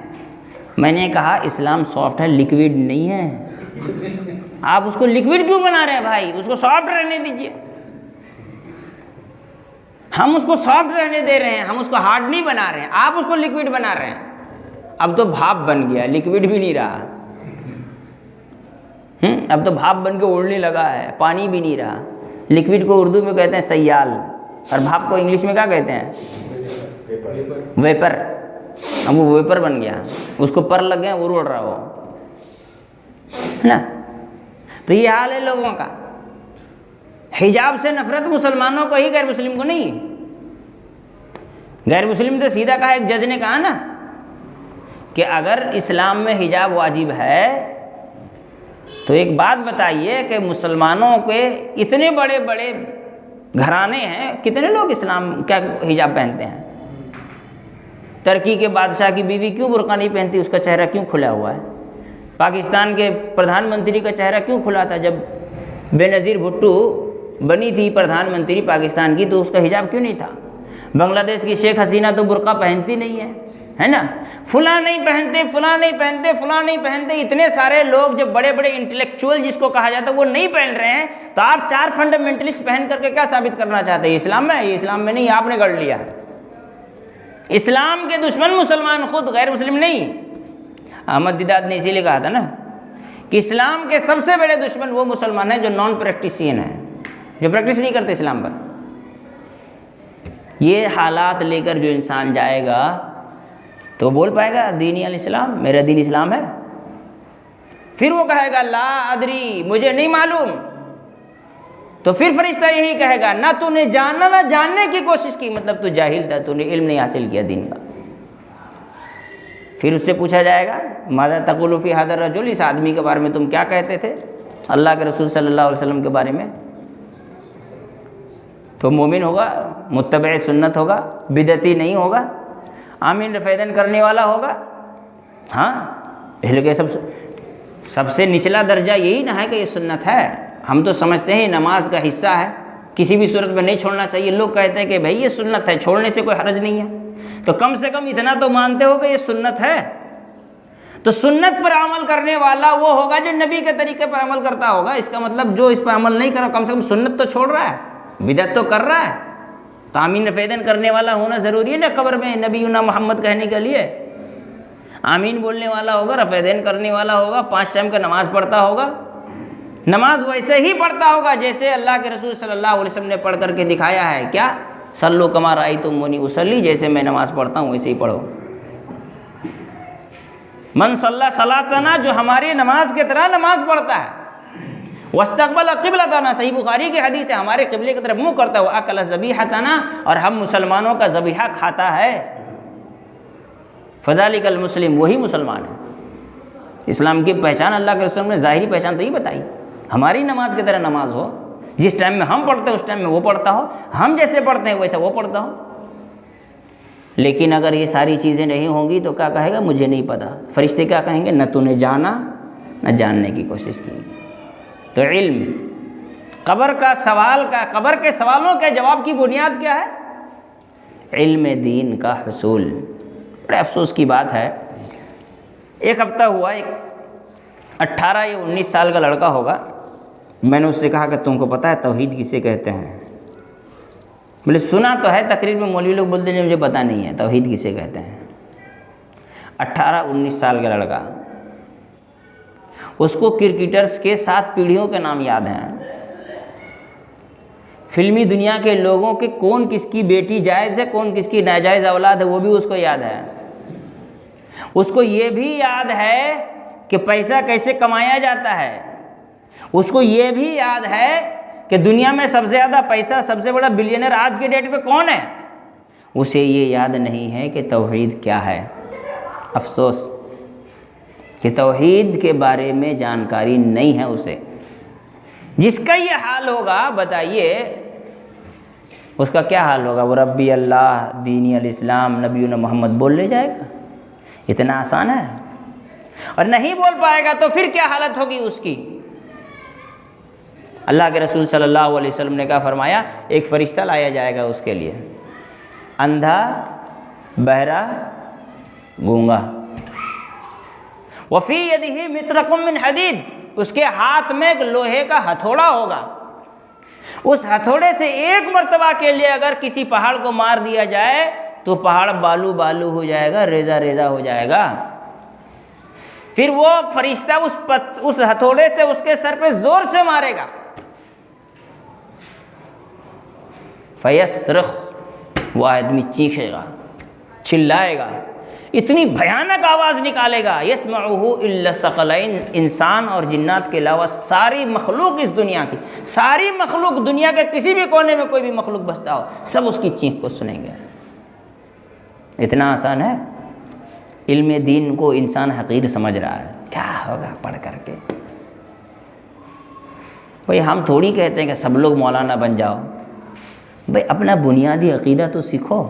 میں نے کہا اسلام سافٹ ہے، لیکوڈ نہیں ہے۔ آپ اس کو لیکوڈ کیوں بنا رہے ہیں بھائی؟ اس کو سافٹ رہنے دیجئے۔ ہم اس کو سافٹ رہنے دے رہے ہیں، ہم اس کو ہارڈ نہیں بنا رہے ہیں، آپ اس کو لیکوڈ بنا رہے ہیں۔ اب تو بھاپ بن گیا، لیکوڈ بھی نہیں رہا۔ اب تو بھاپ بن کے اڑنے لگا ہے، پانی بھی نہیں رہا۔ لیکوڈ کو اردو میں کہتے ہیں سیال، اور بھاپ کو انگلش میں کیا کہتے ہیں؟ ویپر۔ اب وہ ویپر بن گیا، اس کو پر لگ گیا، اڑ رہا وہ، ہے نا؟ تو یہ حال ہے لوگوں کا۔ حجاب سے نفرت مسلمانوں کو ہی، غیر مسلم کو نہیں۔ غیر مسلم تو سیدھا کہا، ایک جج نے کہا نا کہ اگر اسلام میں حجاب واجب ہے تو ایک بات بتائیے کہ مسلمانوں کے اتنے بڑے بڑے گھرانے ہیں، کتنے لوگ اسلام کیا حجاب پہنتے ہیں؟ ترکی کے بادشاہ کی بیوی کیوں برقع نہیں پہنتی؟ اس کا چہرہ کیوں کھلا ہوا ہے؟ پاکستان کے پردھان منتری کا چہرہ کیوں کھلا تھا؟ جب بے نظیر بھٹو بنی تھی پردھان منتری پاکستان کی تو اس کا حجاب کیوں نہیں تھا؟ بنگلہ دیش کی شیخ حسینہ تو برقع پہنتی نہیں ہے نا؟ فلاں نہیں پہنتے، فلاں نہیں پہنتے، فلاں نہیں پہنتے، اتنے سارے لوگ جو بڑے بڑے انٹلیکچوئل جس کو کہا جاتا ہے وہ نہیں پہن رہے ہیں، تو آپ 4 فنڈامنٹلسٹ پہن کر کے کیا ثابت کرنا چاہتے ہیں؟ یہ اسلام میں ہے؟ یہ اسلام میں نہیں، آپ نے گڑھ لیا۔ اسلام کے دشمن مسلمان خود، غیر مسلم نہیں۔ احمد دیدات نے اسی لیے کہا تھا نا کہ اسلام کے سب سے بڑے دشمن وہ مسلمان ہیں جو نان پریکٹیشین ہیں، جو پریکٹس نہیں کرتے اسلام پر۔ یہ حالات لے کر جو انسان جائے گا تو بول پائے گا دینی الاسلام، میرا دین اسلام ہے؟ پھر وہ کہے گا لا ادری، مجھے نہیں معلوم۔ تو پھر فرشتہ یہی کہے گا نہ تو نے جانا نہ جاننے کی کوشش کی، مطلب تو جاہل تھا، تو نے علم نہیں حاصل کیا دین کا۔ پھر اس سے پوچھا جائے گا ماذا تقول فی ھذا الرجل، اس آدمی کے بارے میں تم کیا کہتے تھے اللہ کے رسول صلی اللہ علیہ وسلم کے بارے میں؟ تو مومن ہوگا، متبع سنت ہوگا، بدعتی نہیں ہوگا، آمین رفیدن کرنے والا ہوگا۔ ہاں، اس لیے سب سے نچلا درجہ یہی نہ ہے کہ یہ سنت ہے۔ ہم تو سمجھتے ہیں یہ نماز کا حصہ ہے، کسی بھی صورت میں نہیں چھوڑنا چاہیے۔ لوگ کہتے ہیں کہ بھائی یہ سنت ہے، چھوڑنے سے کوئی حرج نہیں ہے، تو کم سے کم اتنا تو مانتے ہو کہ یہ سنت ہے۔ تو سنت پر عمل کرنے والا وہ ہوگا جو نبی کے طریقے پر عمل کرتا ہوگا۔ اس کا مطلب جو اس پر عمل نہیں کرا، کم سے کم سنت تو چھوڑ رہا ہے، بدعت تو کر رہا ہے۔ تو آمین رفیدن کرنے والا ہونا ضروری ہے نا قبر میں نبینا محمد کہنے کے لیے؟ آمین بولنے والا ہوگا، رفیدین کرنے والا ہوگا، 5 ٹائم کا نماز پڑھتا ہوگا، نماز ویسے ہی پڑھتا ہوگا جیسے اللہ کے رسول صلی اللہ علیہ وسلم نے پڑھ کر کے دکھایا ہے۔ کیا؟ صلو کما رأیتمونی اصلی، جیسے میں نماز پڑھتا ہوں ویسے ہی پڑھو۔ من صلی صلاتنا، جو ہماری نماز کی طرح نماز پڑھتا ہے، واستقبل قبلتنا، صحیح بخاری کی حدیث ہے، ہمارے قبلے کی طرف منہ کرتا ہے، واکل ذبیحتنا، اور ہم مسلمانوں کا ذبیحہ کھاتا ہے، فذلک المسلم، وہی مسلمان ہے۔ اسلام کی پہچان اللہ کے رسول نے ظاہری پہچان تو ہی بتائی، ہماری نماز کی طرح نماز ہو، جس ٹائم میں ہم پڑھتے ہیں اس ٹائم میں وہ پڑھتا ہو، ہم جیسے پڑھتے ہیں ویسا وہ پڑھتا ہو۔ لیکن اگر یہ ساری چیزیں نہیں ہوں گی تو کیا کہے گا؟ مجھے نہیں پتا۔ فرشتے کیا کہیں گے؟ نہ تو نے جانا نہ جاننے کی کوشش کی۔ تو علم، قبر کے سوالوں کے جواب کی بنیاد کیا ہے؟ علم دین کا حصول۔ بڑے افسوس کی بات ہے، ایک ہفتہ ہوا، ایک 18 یا 19 سال کا لڑکا ہوگا، میں نے اس سے کہا کہ تم کو پتہ ہے توحید کسے کہتے ہیں؟ بولے سنا تو ہے، تقریر میں مولوی لوگ بولتے ہیں، مجھے پتہ نہیں ہے توحید کسے کہتے ہیں۔ 18-19 سال کا لڑکا، اس کو کرکٹرز کے 7 پیڑھیوں کے نام یاد ہیں، فلمی دنیا کے لوگوں کے کون کس کی بیٹی جائز ہے، کون کس کی ناجائز اولاد ہے، وہ بھی اس کو یاد ہے۔ اس کو یہ بھی یاد ہے کہ پیسہ کیسے کمایا جاتا ہے، اس کو یہ بھی یاد ہے کہ دنیا میں سب سے زیادہ پیسہ، سب سے بڑا بلینئر آج کے ڈیٹ پہ کون ہے۔ اسے یہ یاد نہیں ہے کہ توحید کیا ہے۔ افسوس کہ توحید کے بارے میں جانکاری نہیں ہے اسے۔ جس کا یہ حال ہوگا، بتائیے اس کا کیا حال ہوگا؟ وہ ربی اللہ، دینی الاسلام، نبینا محمد بول لے جائے گا؟ اتنا آسان ہے؟ اور نہیں بول پائے گا تو پھر کیا حالت ہوگی اس کی؟ اللہ کے رسول صلی اللہ علیہ وسلم نے کہا، فرمایا ایک فرشتہ لایا جائے گا اس کے لیے، اندھا، بہرا، گونگا۔ وفی یدہ مطرق من حدید، اس کے ہاتھ میں ایک لوہے کا ہتھوڑا ہوگا، اس ہتھوڑے سے ایک مرتبہ کے لیے اگر کسی پہاڑ کو مار دیا جائے تو پہاڑ بالو بالو ہو جائے گا، ریزہ ریزہ ہو جائے گا۔ پھر وہ فرشتہ اس ہتھوڑے سے اس کے سر پہ زور سے مارے گا، فیصرخ، وہ آدمی چیخے گا، چلائے گا، اتنی بھیانک آواز نکالے گا، یسمعہ الا الثقلین، انسان اور جنات کے علاوہ ساری مخلوق، اس دنیا کی ساری مخلوق، دنیا کے کسی بھی کونے میں کوئی بھی مخلوق بستا ہو، سب اس کی چیخ کو سنیں گے۔ اتنا آسان ہے؟ علم دین کو انسان حقیر سمجھ رہا ہے، کیا ہوگا پڑھ کر کے۔ بھئی ہم تھوڑی کہتے ہیں کہ سب لوگ مولانا بن جاؤ، بھئی اپنا بنیادی عقیدہ تو سیکھو،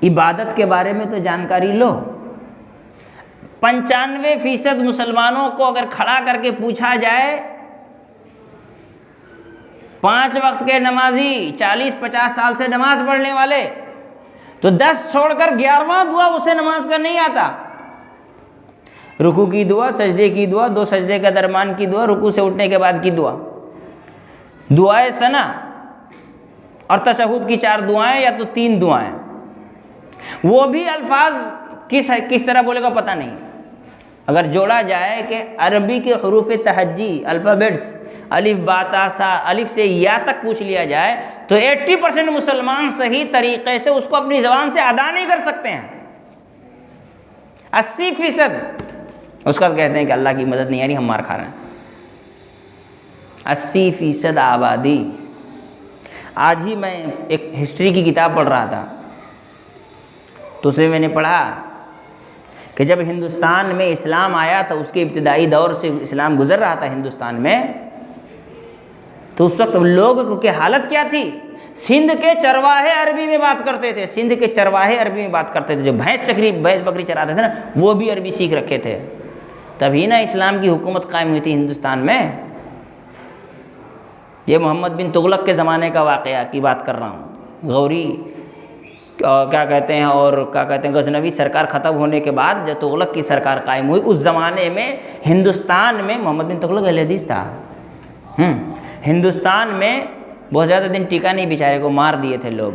عبادت کے بارے میں تو جانکاری لو۔ 95% مسلمانوں کو اگر کھڑا کر کے پوچھا جائے، 5 وقت کے نمازی، 40-50 سال سے نماز پڑھنے والے، تو 10 چھوڑ کر 11واں دعا اسے نماز کا نہیں آتا۔ رکوع کی دعا، سجدے کی دعا، 2 سجدے کے درمیان کی دعا، رکوع سے اٹھنے کے بعد کی دعا، دعائے ثنا اور تشہد کی 4 دعائیں یا تو 3 دعائیں، وہ بھی الفاظ کس طرح بولے گا پتہ نہیں۔ اگر جوڑا جائے کہ عربی کے حروف تہجی، الفابیٹس، الف با تا سا، الف سے یا تک پوچھ لیا جائے تو 80% مسلمان صحیح طریقے سے اس کو اپنی زبان سے ادا نہیں کر سکتے ہیں۔ 80% اس کا کہتے ہیں کہ اللہ کی مدد نہیں آ رہی، ہم مار کھا رہے ہیں۔ 80% آبادی۔ آج ہی میں ایک ہسٹری کی کتاب پڑھ رہا تھا، تو اس میں میں نے پڑھا کہ جب ہندوستان میں اسلام آیا تو اس کے ابتدائی دور سے اسلام گزر رہا تھا ہندوستان میں، تو اس وقت لوگوں کی حالت کیا تھی؟ سندھ کے چرواہے عربی میں بات کرتے تھے، سندھ کے چرواہے عربی میں بات کرتے تھے، جو بھینس بکری چراتے تھے نا، وہ بھی عربی سیکھ رکھے تھے۔ تبھی نا اسلام کی حکومت قائم ہوئی تھی ہندوستان میں۔ یہ محمد بن تغلق کے زمانے کا واقعہ کی بات کر رہا ہوں۔ غوری کیا کہتے ہیں غزنوی سرکار ختم ہونے کے بعد جب تغلق کی سرکار قائم ہوئی، اس زمانے میں ہندوستان میں محمد بن تغلق اہل حدیث تھا، ہندوستان میں بہت زیادہ دن ٹکا نہیں، بیچارے کو مار دیے تھے لوگ۔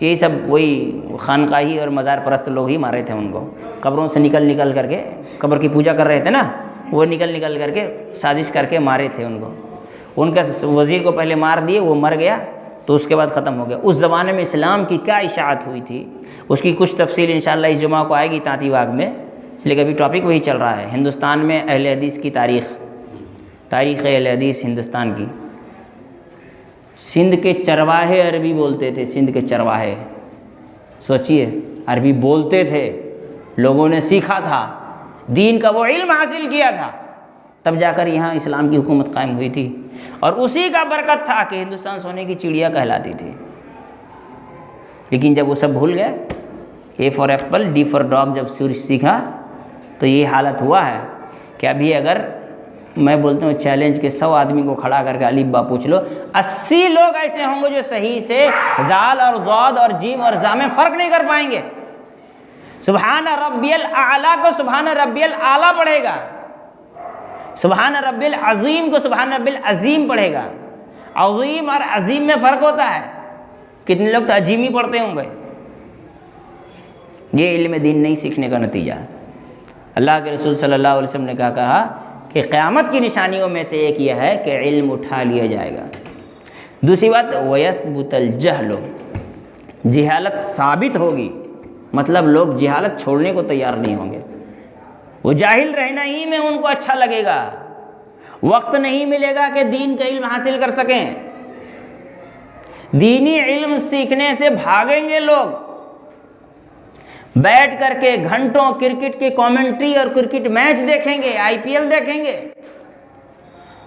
یہی سب وہی خانقاہی اور مزار پرست لوگ ہی مارے تھے ان کو، قبروں سے نکل کر کے، قبر کی پوجا کر رہے تھے نا، وہ نکل کر کے سازش کر کے مارے تھے ان کو۔ ان کا وزیر کو پہلے مار دیے، وہ مر گیا تو اس کے بعد ختم ہو گیا۔ اس زمانے میں اسلام کی کیا اشاعت ہوئی تھی، اس کی کچھ تفصیل انشاءاللہ اس جمعہ کو آئے گی تانتی باغ میں، اس لیے کہ ابھی ٹاپک وہی چل رہا ہے، ہندوستان میں اہل حدیث کی تاریخ اہل حدیث ہندوستان کی۔ سندھ کے چرواہے عربی بولتے تھے، سندھ کے چرواہے، سوچئے عربی بولتے تھے، لوگوں نے سیکھا تھا، دین کا وہ علم حاصل کیا تھا، تب جا کر یہاں اسلام کی حکومت قائم ہوئی تھی، اور اسی کا برکت تھا کہ ہندوستان سونے کی چڑیا کہلاتی تھی۔ لیکن جب وہ سب بھول گئے، A for apple, D for dog جب سیکھا تو یہ حالت ہوا ہے کہ ابھی اگر میں بولتا ہوں چیلنج کے 100 آدمی کو کھڑا کر کے الف با پوچھ لو، 80 لوگ ایسے ہوں گے جو صحیح سے دال اور ضاد اور جیم اور زا میں فرق نہیں کر پائیں گے۔ سبحان ربی الاعلیٰ کو سبحان ربی الاعلیٰ پڑھے گا، سبحان ربی العظیم کو سبحان ربی العظیم پڑھے گا۔ عظیم اور عظیم میں فرق ہوتا ہے، کتنے لوگ تو عظیم ہی پڑھتے ہوں گے۔ یہ علم دین نہیں سیکھنے کا نتیجہ ہے۔ اللہ کے رسول صلی اللہ علیہ وسلم نے کہا کہ قیامت کی نشانیوں میں سے ایک یہ ہے کہ علم اٹھا لیا جائے گا۔ دوسری بات وَيَثْبُتَ الْجَهْلُ، جہالت ثابت ہوگی، مطلب لوگ جہالت چھوڑنے کو تیار نہیں ہوں گے، وہ جاہل رہنا ہی میں ان کو اچھا لگے گا، وقت نہیں ملے گا کہ دین کا علم حاصل کر سکیں۔ دینی علم سیکھنے سے بھاگیں گے لوگ، بیٹھ کر کے گھنٹوں کرکٹ کی کامنٹری اور کرکٹ میچ دیکھیں گے، IPL دیکھیں گے،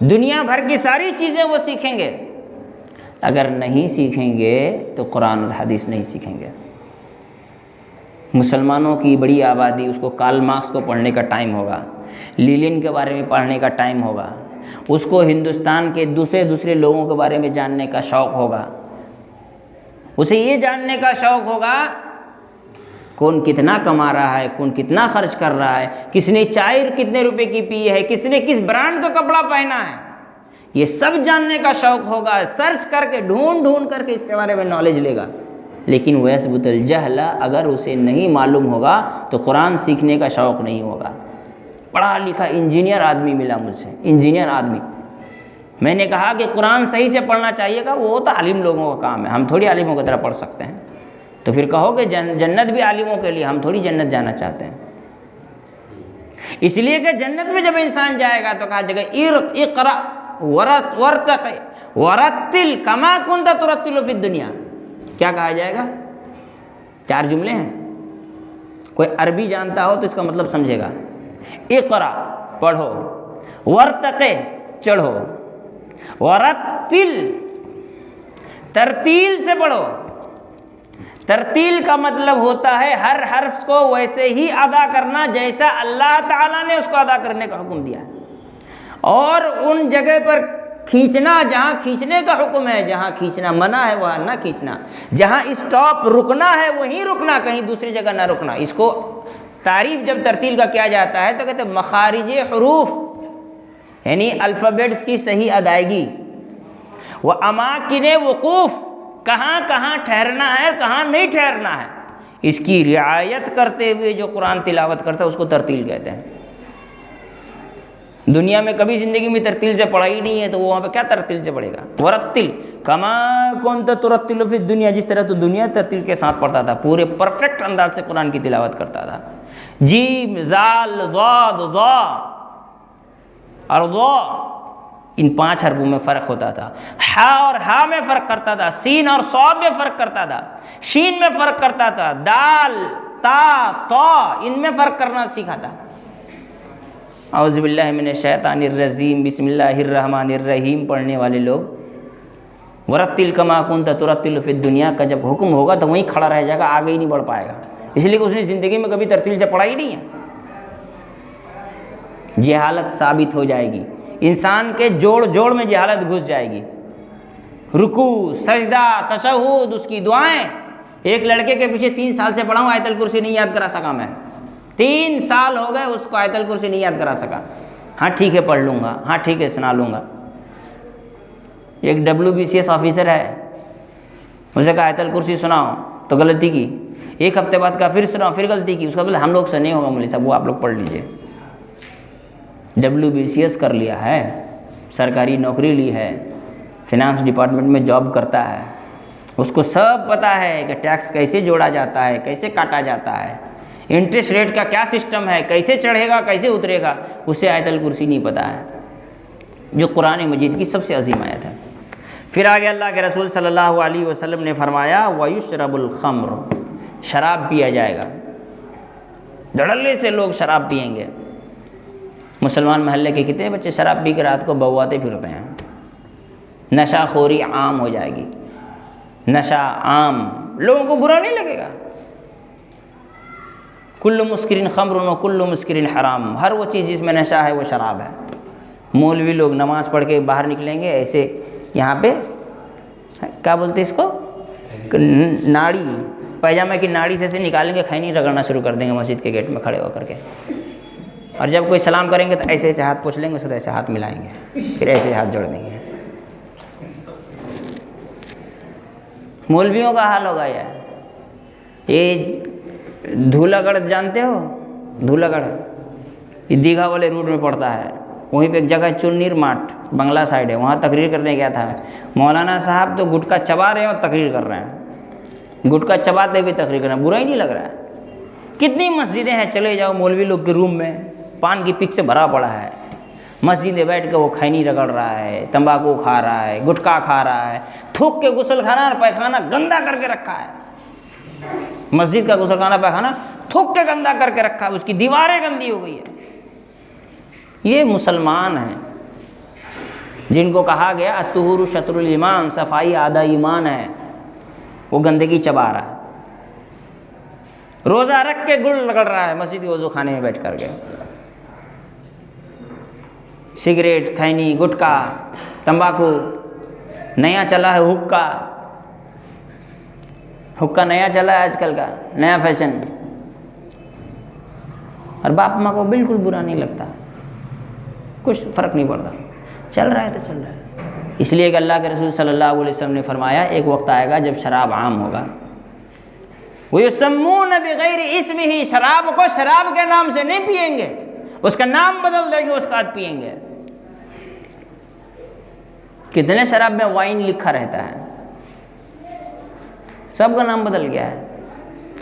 دنیا بھر کی ساری چیزیں وہ سیکھیں گے۔ اگر نہیں سیکھیں گے تو قرآن اور حدیث نہیں سیکھیں گے۔ مسلمانوں کی بڑی آبادی، اس کو کارل مارکس کو پڑھنے کا ٹائم ہوگا، لینن کے بارے میں پڑھنے کا ٹائم ہوگا، اس کو ہندوستان کے دوسرے لوگوں کے بارے میں جاننے کا شوق ہوگا، اسے یہ جاننے کا شوق ہوگا کون کتنا کما رہا ہے، کون کتنا خرچ کر رہا ہے، کس نے چائے کتنے روپے کی پی ہے، کس نے کس برانڈ کا کپڑا پہنا ہے، یہ سب جاننے کا شوق ہوگا، سرچ کر کے ڈھونڈ کر کے اس کے بارے میں نالج لے گا۔ لیکن وَيَثْبُتَ الْجَهْلَ، اگر اسے نہیں معلوم ہوگا تو قرآن سیکھنے کا شوق نہیں ہوگا۔ پڑھا لکھا انجینئر آدمی ملا مجھ سے، انجینئر آدمی، میں نے کہا کہ قرآن صحیح سے پڑھنا چاہیے گا، وہ تو عالم لوگوں کا کام ہے، ہم تھوڑی عالموں کی طرح پڑھ سکتے ہیں۔ تو پھر کہو کہ جنت بھی عالموں کے لیے، ہم تھوڑی جنت جانا چاہتے ہیں۔ اس لیے کہ جنت میں جب انسان جائے گا تو کہا جائے گا اقرأ ورتق ورتل کما کنت ترتل فی الدنیا۔ کیا کہا جائے گا؟ 4 جملے ہیں، کوئی عربی جانتا ہو تو اس کا مطلب سمجھے گا۔ اقرأ پڑھو، ورتق چڑھو، ورتل ترتیل سے پڑھو۔ ترتیل کا مطلب ہوتا ہے ہر حرف کو ویسے ہی ادا کرنا جیسا اللہ تعالیٰ نے اس کو ادا کرنے کا حکم دیا، اور ان جگہ پر کھینچنا جہاں کھینچنے کا حکم ہے، جہاں کھینچنا منع ہے وہاں نہ کھینچنا، جہاں اسٹاپ رکنا ہے وہیں رکنا، کہیں دوسری جگہ نہ رکنا۔ اس کو تعریف جب ترتیل کا کیا جاتا ہے تو کہتے ہیں مخارج حروف، یعنی الفابیٹس کی صحیح ادائیگی، وہ اماکن وقوف، کہاں کہاں ٹھہرنا ہے اور کہاں نہیں ٹھہرنا ہے، اس کی رعایت کرتے ہوئے جو قرآن تلاوت کرتا ہے اس کو ترتیل کہتے ہیں۔ دنیا میں کبھی زندگی میں ترتیل سے پڑھا ہی نہیں ہے تو وہ وہاں پہ کیا ترتیل سے پڑھے گا؟ ورتل کما کنت ترتل فی الدنیا، جس طرح تو دنیا ترتیل کے ساتھ پڑھتا تھا، پورے پرفیکٹ انداز سے قرآن کی تلاوت کرتا تھا۔ جیم ذال ضاد ضا اور ضا، ان 5 حرفوں میں فرق ہوتا تھا۔ ہا اور ہا میں فرق کرتا تھا، سین اور صاد میں فرق کرتا تھا، شین میں فرق کرتا تھا، دال تا طا ان میں فرق کرنا سیکھا تھا۔ اعوذ باللہ من الشیطان الرجیم، بسم اللہ الرحمن الرحیم پڑھنے والے لوگ ورتل کما کنت ترتل فی الدنیا کا جب حکم ہوگا تو وہیں کھڑا رہ جائے گا، آگے ہی نہیں بڑھ پائے گا، اس لیے کہ اس نے زندگی میں کبھی ترتیل سے پڑھا ہی نہیں ہے۔ جہالت ثابت ہو جائے گی، انسان کے جوڑ میں جہالت گھس جائے گی۔ رکوع، سجدہ، تشہد، اس کی دعائیں۔ ایک لڑکے کے پیچھے 3 سال سے پڑھا ہوں، آیت الکرسی نہیں یاد کرا سکا میں، 3 سال ہو گئے اس کو آیت الکرسی نہیں یاد کرا سکا۔ ہاں ٹھیک ہے پڑھ لوں گا، ہاں ٹھیک ہے سنا لوں گا۔ ایک WBCS آفیسر ہے، اسے کہا آیت الکرسی سناؤ تو غلطی کی، 1 ہفتے بعد کہا پھر سناؤ، پھر غلطی کی، اس کا بولے ہم لوگ سے نہیں ہوگا مولوی صاحب، وہ آپ لوگ پڑھ لیجئے۔ WBCS کر لیا ہے، سرکاری نوکری لی ہے، فنانس ڈپارٹمنٹ میں جاب کرتا ہے، اس کو سب پتہ ہے کہ ٹیکس کیسے جوڑا جاتا ہے، کیسے کاٹا جاتا ہے، انٹرسٹ ریٹ کا کیا سسٹم ہے، کیسے چڑھے گا کیسے اترے گا، اسے آیت الکرسی نہیں پتہ ہے، جو قرآن مجید کی سب سے عظیم آیت ہے۔ پھر آگے اللہ کے رسول صلی اللہ علیہ وسلم نے فرمایا وَيُشْرَبُ الْخَمْرُ، شراب پیا جائے گا، دھڑلے سے لوگ شراب پئیں گے۔ مسلمان محلے کے کتنے بچے شراب پی کے رات کو بواتے پھرتے ہیں۔ نشہ خوری عام ہو جائے گی، نشہ عام، لوگوں کو برا نہیں لگے گا۔ کل مسکرین خمر و کل مسکرین حرام، ہر وہ چیز جس میں نشہ ہے وہ شراب ہے۔ مولوی لوگ نماز پڑھ کے باہر نکلیں گے ایسے، یہاں پہ کیا بولتے اس کو، ناڑی، پیجامے کی ناڑی سے نکالیں گے، کھینی رگڑنا شروع کر دیں گے مسجد کے گیٹ میں کھڑے ہو کر کے، اور جب کوئی سلام کریں گے تو ایسے ایسے ہاتھ پوچھ لیں گے، سر ایسے ہاتھ ملائیں گے، پھر ایسے ہاتھ جوڑ دیں گے۔ مولویوں کا حال ہوگا یہ دھولا گڑھ جانتے ہو؟ دھولا گڑھ یہ دیگھا والے روٹ میں پڑتا ہے، وہیں پہ ایک جگہ چنیر ماٹ بنگلہ سائڈ ہے، وہاں تقریر کرنے گیا تھا۔ مولانا صاحب تو گٹکا چبا رہے ہیں اور تقریر کر رہے ہیں، گٹکا چباتے ہوئے تقریر کر رہے ہیں، برا ہی نہیں لگ رہا ہے۔ کتنی مسجدیں ہیں، چلے جاؤ مولوی لوگ کے روم میں، پان کی پک سے بھرا پڑا ہے، مسجد میں بیٹھ کے وہ کھینی رگڑ رہا ہے، تمباکو کھا رہا ہے، گٹکا کھا رہا ہے، تھوک کے غسل خانہ اور پیخانہ گندا کر کے رکھا ہے، مسجد کا غسل خانہ پیخانہ تھوک کے گندا کر کے رکھا ہے، اس کی دیواریں گندی ہو گئی ہے۔ یہ مسلمان ہیں جن کو کہا گیا الطہور شطر الایمان، صفائی آدھا ایمان ہے، وہ گندگی چبا رہا ہے، روزہ رکھ کے گل رگڑ رہا ہے مسجد کے وضو خانے میں بیٹھ کر کے، سگریٹ، کھینی، گٹکا، تمباکو، نیا چلا ہے حکا، حکا نیا چلا ہے آج کل کا نیا فیشن، اور باپ ماں کو بالکل برا نہیں لگتا، کچھ فرق نہیں پڑتا، چل رہا ہے تو چل رہا ہے۔ اس لیے کہ اللہ کے رسول صلی اللہ علیہ وسلم نے فرمایا ایک وقت آئے گا جب شراب عام ہوگا، وَيُسَمُّونَ بِغَيْرِ اسْمِهِ، شراب کو شراب کے نام سے نہیں پئیں گے، اس کا نام بدل دیں گے، اس کا بعد پئیں گے۔ کتنے شراب میں وائن لکھا رہتا ہے، سب کا نام بدل گیا ہے،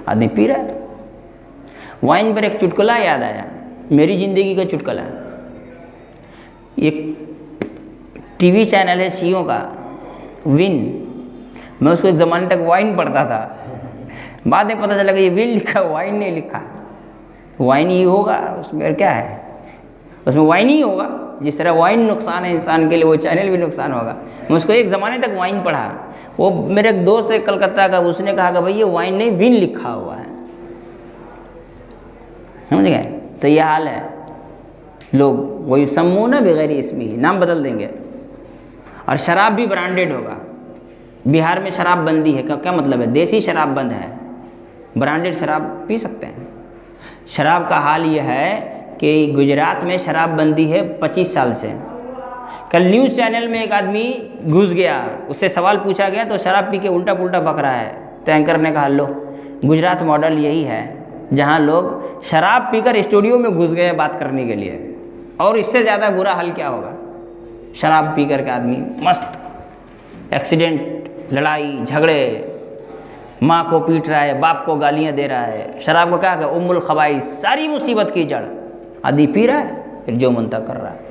آدمی پی رہا ہے۔ وائن پر ایک چٹکلا یاد آیا، میری زندگی کا چٹکلا، ایک ٹی وی چینل ہے شیعوں کا ون، میں اس کو ایک زمانے تک وائن پڑھتا تھا، بعد میں پتہ چلا کہ یہ ون لکھا وائن نہیں لکھا، وائن ہی ہوگا، اس میں کیا ہے، اس میں وائن ہی ہوگا، جس طرح وائن نقصان ہے انسان کے لیے وہ چینل بھی نقصان ہوگا۔ میں اس کو ایک زمانے تک وائن پڑھا، وہ میرے ایک دوست ہے کلکتہ کا، اس نے کہا کہ بھائی یہ وائن نہیں ون لکھا ہوا ہے، سمجھ گئے؟ تو یہ حال ہے، لوگ وَيُسَمُّونَ بِغَيْرِ اسْمِهِ، نام بدل دیں گے۔ اور شراب بھی برانڈیڈ ہوگا، بہار میں شراب بندی ہے، کیا مطلب ہے؟ دیسی شراب بند ہے، برانڈیڈ شراب پی سکتے ہیں۔ شراب کا حال یہ ہے کہ گجرات میں شراب بندی ہے 25 سال سے۔ کل نیوز چینل میں ایک آدمی گھس گیا، اس سے سوال پوچھا گیا تو شراب پی کے الٹا پلٹا بک رہا ہے، تو اینکر نے کہا لو گجرات ماڈل یہی ہے جہاں لوگ شراب پی کر اسٹوڈیو میں گھس گئے بات کرنے کے لیے، اور اس سے زیادہ برا حال کیا ہوگا؟ شراب پی کر کے آدمی مست، ایکسیڈنٹ، لڑائی جھگڑے، ماں کو پیٹ رہا ہے، باپ کو گالیاں دے رہا ہے، شراب کو کیا کہ ام الخبائث، ساری مصیبت کی جڑ، آدمی پی رہا ہے پھر جو منتخب کر رہا ہے۔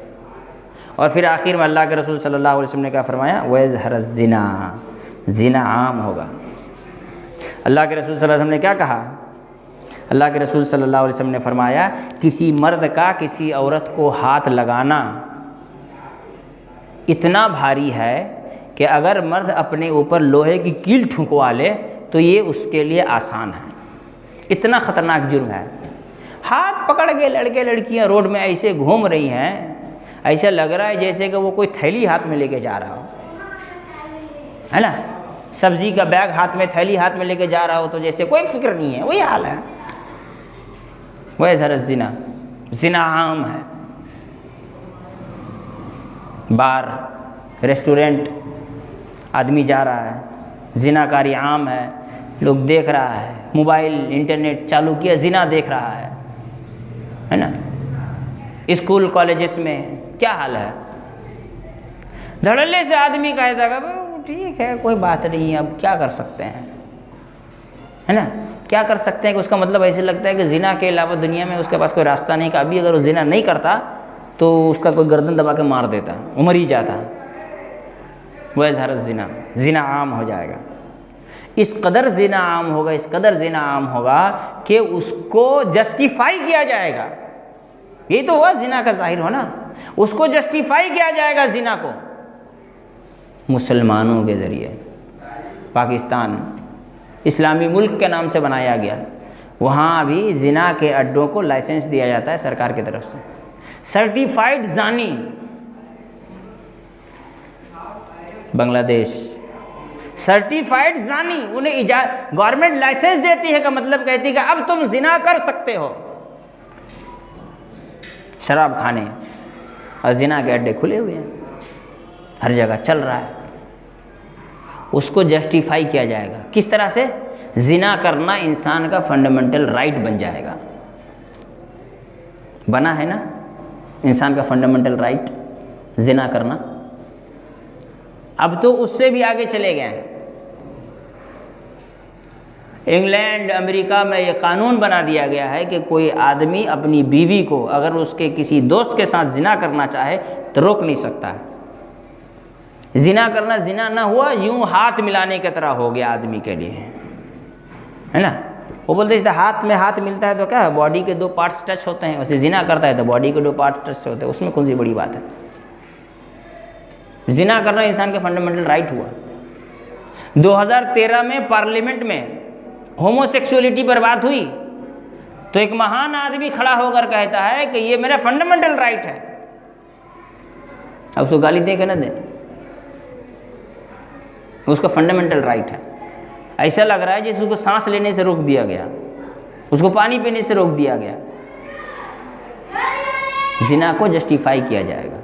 اور پھر آخر میں اللہ کے رسول صلی اللہ علیہ وسلم نے کیا فرمایا؟ وَيَظْهَرَ الزِّنَا، زنا عام ہوگا۔ اللہ کے رسول صلی اللہ علیہ وسلم نے کیا کہا؟ اللہ کے رسول صلی اللہ علیہ وسلم نے فرمایا کسی مرد کا کسی عورت کو ہاتھ لگانا اتنا بھاری ہے کہ اگر مرد اپنے اوپر لوہے کی کیل ٹھنکوا لے تو یہ اس کے لیے آسان ہے، اتنا خطرناک جرم ہے۔ ہاتھ پکڑ کے لڑکے لڑکیاں روڈ میں ایسے گھوم رہی ہیں، ایسا لگ رہا ہے جیسے کہ وہ کوئی تھیلی ہاتھ میں لے کے جا رہا ہو، ہے نا، سبزی کا بیگ ہاتھ میں، تھیلی ہاتھ میں لے کے جا رہا ہو، تو جیسے کوئی فکر نہیں ہے، وہی حال ہے۔ وَيَظْهَرَ الزِّنَا، زنا عام ہے، بار، ریسٹورنٹ، آدمی جا رہا ہے، زنا کاری عام ہے، لوگ دیکھ رہا ہے، موبائل انٹرنیٹ چالو کیا زنا دیکھ رہا ہے نا، اسکول کالجز میں کیا حال ہے؟ دھڑلے سے آدمی کہتا ہے کہ ٹھیک ہے کوئی بات نہیں، اب کیا کر سکتے ہیں، ہے نا، کیا کر سکتے ہیں، کہ اس کا مطلب ایسے لگتا ہے کہ زنا کے علاوہ دنیا میں اس کے پاس کوئی راستہ نہیں، کہ ابھی اگر وہ زنا نہیں کرتا تو اس کا کوئی گردن دبا کے مار دیتا، عمر ہی جاتا۔ وَيَظْهَرَ الزِّنَا، زنا عام ہو جائے گا، اس قدر زنا عام ہوگا، اس قدر زنا عام ہوگا کہ اس کو جسٹیفائی کیا جائے گا، یہی تو ہوا زنا کا ظاہر ہونا، اس کو جسٹیفائی کیا جائے گا زنا کو مسلمانوں کے ذریعے۔ پاکستان اسلامی ملک کے نام سے بنایا گیا، وہاں بھی زنا کے اڈوں کو لائسنس دیا جاتا ہے سرکار کی طرف سے، سرٹیفائیڈ زانی۔ بنگلہ دیش سرٹیفائیڈ زانی، انہیں گورنمنٹ لائسنس دیتی ہے، کا مطلب کہتی ہے کہ اب تم زنا کر سکتے ہو، شراب کھانے اور زنا کے اڈے کھلے ہوئے ہیں، ہر جگہ چل رہا ہے، اس کو جسٹیفائی کیا جائے گا۔ کس طرح سے؟ زنا کرنا انسان کا فنڈامنٹل رائٹ بن جائے گا، بنا ہے نا انسان کا فنڈامنٹل رائٹ زنا کرنا، اب تو اس سے بھی آگے چلے گئے ہیں۔ انگلینڈ، امریکہ میں یہ قانون بنا دیا گیا ہے کہ کوئی آدمی اپنی بیوی کو اگر اس کے کسی دوست کے ساتھ زنا کرنا چاہے تو روک نہیں سکتا ہے۔ زنا کرنا زنا نہ ہوا، یوں ہاتھ ملانے کی طرح ہو گیا آدمی کے لیے، ہے نا، وہ بولتے ہیں ہاتھ میں ہاتھ ملتا ہے تو کیا ہے، باڈی کے 2 پارٹس ٹچ ہوتے ہیں، اسے زنا کرتا ہے تو باڈی کے 2 پارٹس ٹچ ہوتے ہیں، اس میں کون سی بڑی بات ہے؟ زنا کرنا انسان کا فنڈامنٹل رائٹ ہوا۔ 2013 میں پارلیمنٹ میں ہومو سیکسولیٹی پر بات ہوئی تو ایک مہان آدمی کھڑا ہو کر کہتا ہے کہ یہ میرا فنڈامنٹل رائٹ ہے، اب اس کو گالی دے کے نہ دے، اس کا فنڈامنٹل رائٹ ہے۔ ایسا لگ رہا ہے جیسے اس کو سانس لینے سے روک دیا گیا، اس کو پانی پینے سے روک دیا گیا۔ زنا کو جسٹیفائی کیا جائے گا۔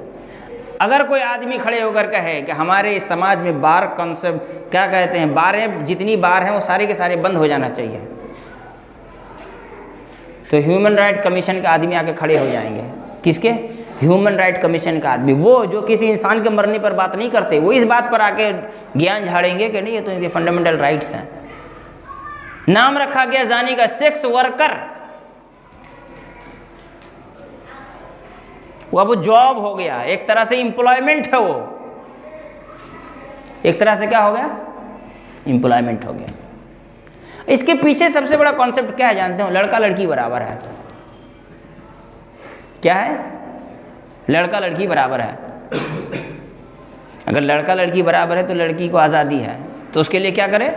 اگر کوئی آدمی کھڑے ہو کر کہے کہ ہمارے اس سماج میں بار کنسپٹ کیا کہتے ہیں، باریں جتنی بار ہیں وہ سارے کے سارے بند ہو جانا چاہیے، تو ہیومن رائٹ کمیشن کا آدمی آ کے کھڑے ہو جائیں گے۔ کس کے؟ ہیومن رائٹ کمیشن کا آدمی، وہ جو کسی انسان کے مرنے پر بات نہیں کرتے، وہ اس بات پر آ کے گیان جھاڑیں گے کہ نہیں یہ تو ان کے فنڈامنٹل رائٹس ہیں۔ نام رکھا گیا زانی کا سیکس ورکر، وہ اب جاب ہو گیا، ایک طرح سے امپلائمنٹ ہے، وہ ایک طرح سے کیا ہو گیا؟ امپلائمنٹ ہو گیا۔ اس کے پیچھے سب سے بڑا کانسیپٹ کیا ہے جانتے ہو؟ لڑکا لڑکی برابر ہے۔ کیا ہے؟ لڑکا لڑکی برابر ہے۔ اگر لڑکا لڑکی برابر ہے تو لڑکی کو آزادی ہے، تو اس کے لیے کیا کرے؟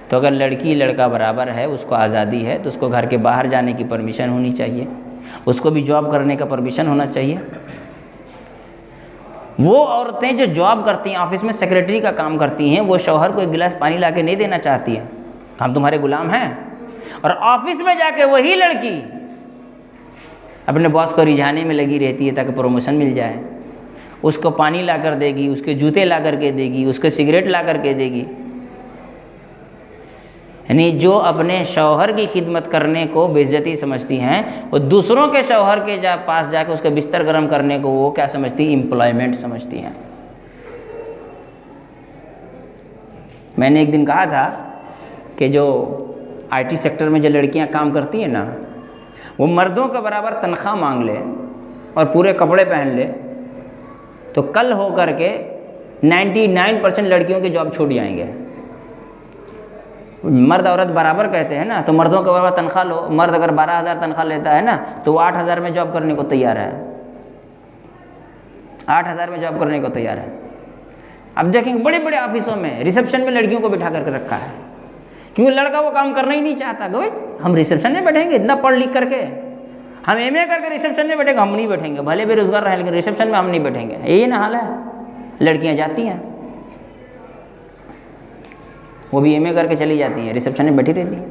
تو اگر لڑکی لڑکا برابر ہے، اس کو آزادی ہے، تو اس کو گھر کے باہر جانے کی پرمیشن ہونی چاہیے، اس کو بھی جاب کرنے کا پرمیشن ہونا چاہیے۔ وہ عورتیں جو جاب کرتی ہیں، آفس میں سیکرٹری کا کام کرتی ہیں، وہ شوہر کو ایک گلاس پانی لا کے نہیں دینا چاہتی ہیں، ہم تمہارے غلام ہیں، اور آفس میں جا کے وہی لڑکی اپنے باس کو رجھانے میں لگی رہتی ہے تاکہ پروموشن مل جائے، اس کو پانی لا کر دے گی، اس کے جوتے لا کر کے دے گی، اس کے سگریٹ لا کر کے دے گی۔ یعنی جو اپنے شوہر کی خدمت کرنے کو بے عزتی سمجھتی ہیں، وہ دوسروں کے شوہر کے پاس جا کے اس کا بستر گرم کرنے کو وہ کیا سمجھتی ہیں؟ امپلائمنٹ سمجھتی ہیں۔ میں نے ایک دن کہا تھا کہ جو آئی ٹی سیکٹر میں جو لڑکیاں کام کرتی ہیں نا، وہ مردوں کے برابر تنخواہ مانگ لے اور پورے کپڑے پہن لے تو کل ہو کر کے 99% لڑکیوں کے جاب چھوٹ جائیں گے۔ مرد عورت برابر کہتے ہیں نا، تو مردوں کے برابر تنخواہ لو۔ مرد اگر 12,000 تنخواہ لیتا ہے نا، تو وہ 8,000 میں جاب کرنے کو تیار ہے، 8,000 میں جاب کرنے کو تیار ہے۔ اب دیکھیں گے بڑے بڑے آفسوں میں ریسیپشن میں لڑکیوں کو بٹھا کر کے رکھا ہے، کیونکہ لڑکا وہ کام کرنا ہی نہیں چاہتا کہ ہم ریسیپشن میں بیٹھیں گے، اتنا پڑھ لکھ کر کے ہم ایم اے کر کے ریسیپشن میں بیٹھیں گے، ہم نہیں بیٹھیں گے، بھلے بے روزگار رہیں لیکن ریسیپشن میں ہم نہیں بیٹھیں گے۔ یہی نا حال ہے، لڑکیاں جاتی ہیں، وہ بھی ایم اے کر کے چلی جاتی ہیں، ریسیپشن میں بیٹھی رہتی ہیں۔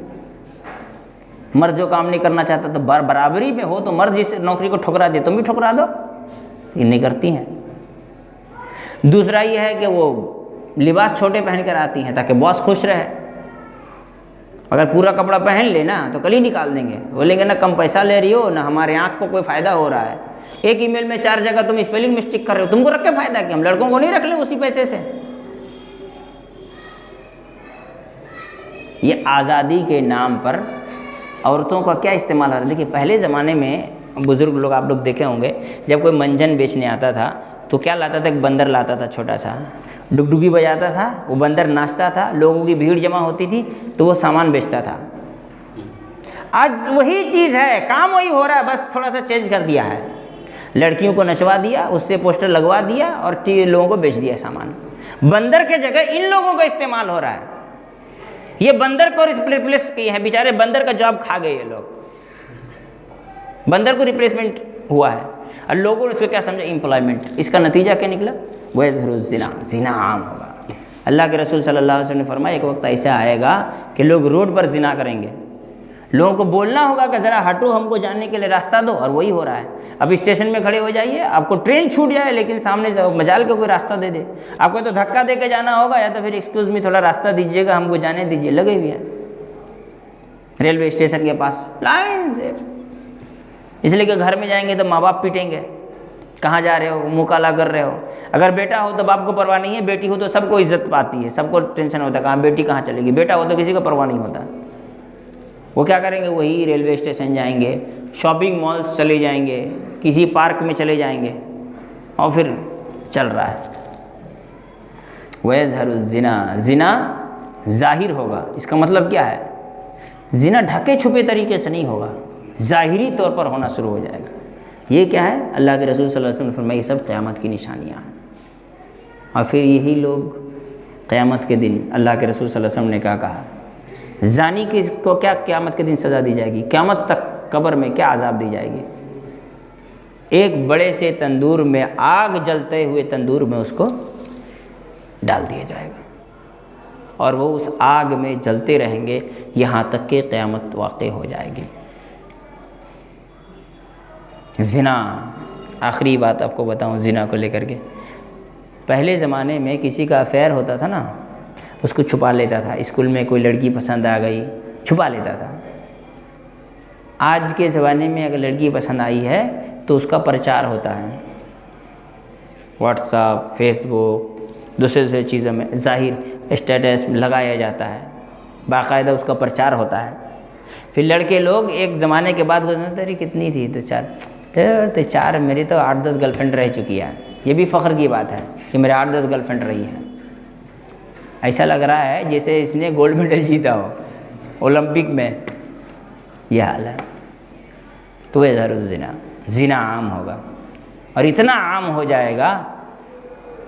مرد جو کام نہیں کرنا چاہتا تو برابری میں ہو تو مرد جس نوکری کو ٹھکرا دے تم بھی ٹھکرا دو، یہ نہیں کرتی ہیں۔ دوسرا یہ ہے کہ وہ لباس چھوٹے پہن کر آتی ہیں تاکہ باس خوش رہے۔ اگر پورا کپڑا پہن لے نا تو کل ہی نکال دیں گے، بولیں گے نہ کم پیسہ لے رہی ہو، نہ ہمارے آنکھ کو کوئی فائدہ ہو رہا ہے، ایک ای میل میں 4 جگہ تم اسپیلنگ مسٹیک کر رہے ہو، تم کو رکھ کے فائدہ کیا؟ ہم لڑکوں کو نہیں رکھ لیں اسی پیسے سے۔ یہ آزادی کے نام پر عورتوں کا کیا استعمال ہو رہا ہے؟ دیکھیے پہلے زمانے میں بزرگ لوگ آپ لوگ دیکھے ہوں گے، جب کوئی منجن بیچنے آتا تھا تو کیا لاتا تھا؟ ایک بندر لاتا تھا چھوٹا سا، ڈگڈگی بجاتا تھا، وہ بندر ناچتا تھا، لوگوں کی بھیڑ جمع ہوتی تھی تو وہ سامان بیچتا تھا۔ آج وہی چیز ہے، کام وہی ہو رہا ہے، بس تھوڑا سا چینج کر دیا ہے، لڑکیوں کو نچوا دیا، اس سے پوسٹر لگوا دیا اور لوگوں کو بیچ دیا سامان۔ بندر کے جگہ ان لوگوں کا استعمال ہو رہا ہے، یہ بندر کو ریپلیس کیے ہیں، بیچارے بندر کا جاب کھا گئے یہ لوگ، بندر کو ریپلیسمنٹ ہوا ہے، اور لوگوں نے اس کو کیا سمجھا؟ امپلائمنٹ۔ اس کا نتیجہ کیا نکلا؟ وَيَظْهَرُ الزِّنَا، زنا عام ہوگا۔ اللہ کے رسول صلی اللہ علیہ وسلم نے فرمایا ایک وقت ایسا آئے گا کہ لوگ روڈ پر زنا کریں گے، لوگوں کو بولنا ہوگا کہ ذرا ہٹو، ہم کو جانے کے لیے راستہ دو، اور وہی ہو رہا ہے۔ اب اسٹیشن میں کھڑے ہو جائیے، آپ کو ٹرین چھوٹ جائے لیکن سامنے سے مجال کے کوئی راستہ دے دے، آپ کو تو دھکا دے کے جانا ہوگا یا تو پھر ایکسکیوز می تھوڑا راستہ دیجیے گا، ہم کو جانے دیجیے، لگے ہوئے ہیں ریلوے اسٹیشن کے پاس لائن سے۔ اس لیے کہ گھر میں جائیں گے تو ماں باپ پیٹیں گے، کہاں جا رہے ہو، منہ کالا کر رہے ہو۔ اگر بیٹا ہو تو باپ کو پرواہ نہیں ہے، بیٹی ہو تو سب کو عزت پاتی ہے، سب کو ٹینشن ہوتا ہے کہاں بیٹی کہاں چلے گی، بیٹا ہو تو کسی کو پرواہ نہیں ہوتا۔ وہ کیا کریں گے؟ وہی ریلوے اسٹیشن جائیں گے، شاپنگ مالز چلے جائیں گے، کسی پارک میں چلے جائیں گے، اور پھر چل رہا ہے وَيَظْهَرُ الزِّنَا، زنا ظاہر ہوگا۔ اس کا مطلب کیا ہے؟ زنا ڈھکے چھپے طریقے سے نہیں ہوگا، ظاہری طور پر ہونا شروع ہو جائے گا۔ یہ کیا ہے؟ اللہ کے رسول صلی اللہ علیہ وسلم نے فرمایا یہ سب قیامت کی نشانیاں ہیں۔ اور پھر یہی لوگ قیامت کے دن اللہ کے رسول صلی اللہ علیہ وسلم نے کیا کہا؟ زانی کو کیا قیامت کے دن سزا دی جائے گی؟ قیامت تک قبر میں کیا عذاب دی جائے گی؟ ایک بڑے سے تندور میں، آگ جلتے ہوئے تندور میں اس کو ڈال دیا جائے گا۔ اور وہ اس آگ میں جلتے رہیں گے یہاں تک کہ قیامت واقع ہو جائے گی۔ زنا، آخری بات آپ کو بتاؤں زنا کو لے کر کے۔ پہلے زمانے میں کسی کا افیئر ہوتا تھا نا، اس کو چھپا لیتا تھا، اسکول میں کوئی لڑکی پسند آ گئی چھپا لیتا تھا۔ آج کے زمانے میں اگر لڑکی پسند آئی ہے تو اس کا پرچار ہوتا ہے، واٹس ایپ، فیس بک، دوسرے چیزوں میں ظاہر اسٹیٹس لگایا جاتا ہے، باقاعدہ اس کا پرچار ہوتا ہے۔ پھر لڑکے لوگ ایک زمانے کے بعد تیری کتنی تھی؟ تو چار، میری تو 8-10 گرل فرینڈ رہ چکی ہے۔ یہ بھی فخر کی بات ہے کہ میرے 8-10 گرل فرینڈ رہی ہیں۔ ایسا لگ رہا ہے جیسے اس نے گولڈ میڈل جیتا ہو اولمپک میں، یہ حال ہے۔ تو یظہر الزنا، زنا عام ہوگا، اور اتنا عام ہو جائے گا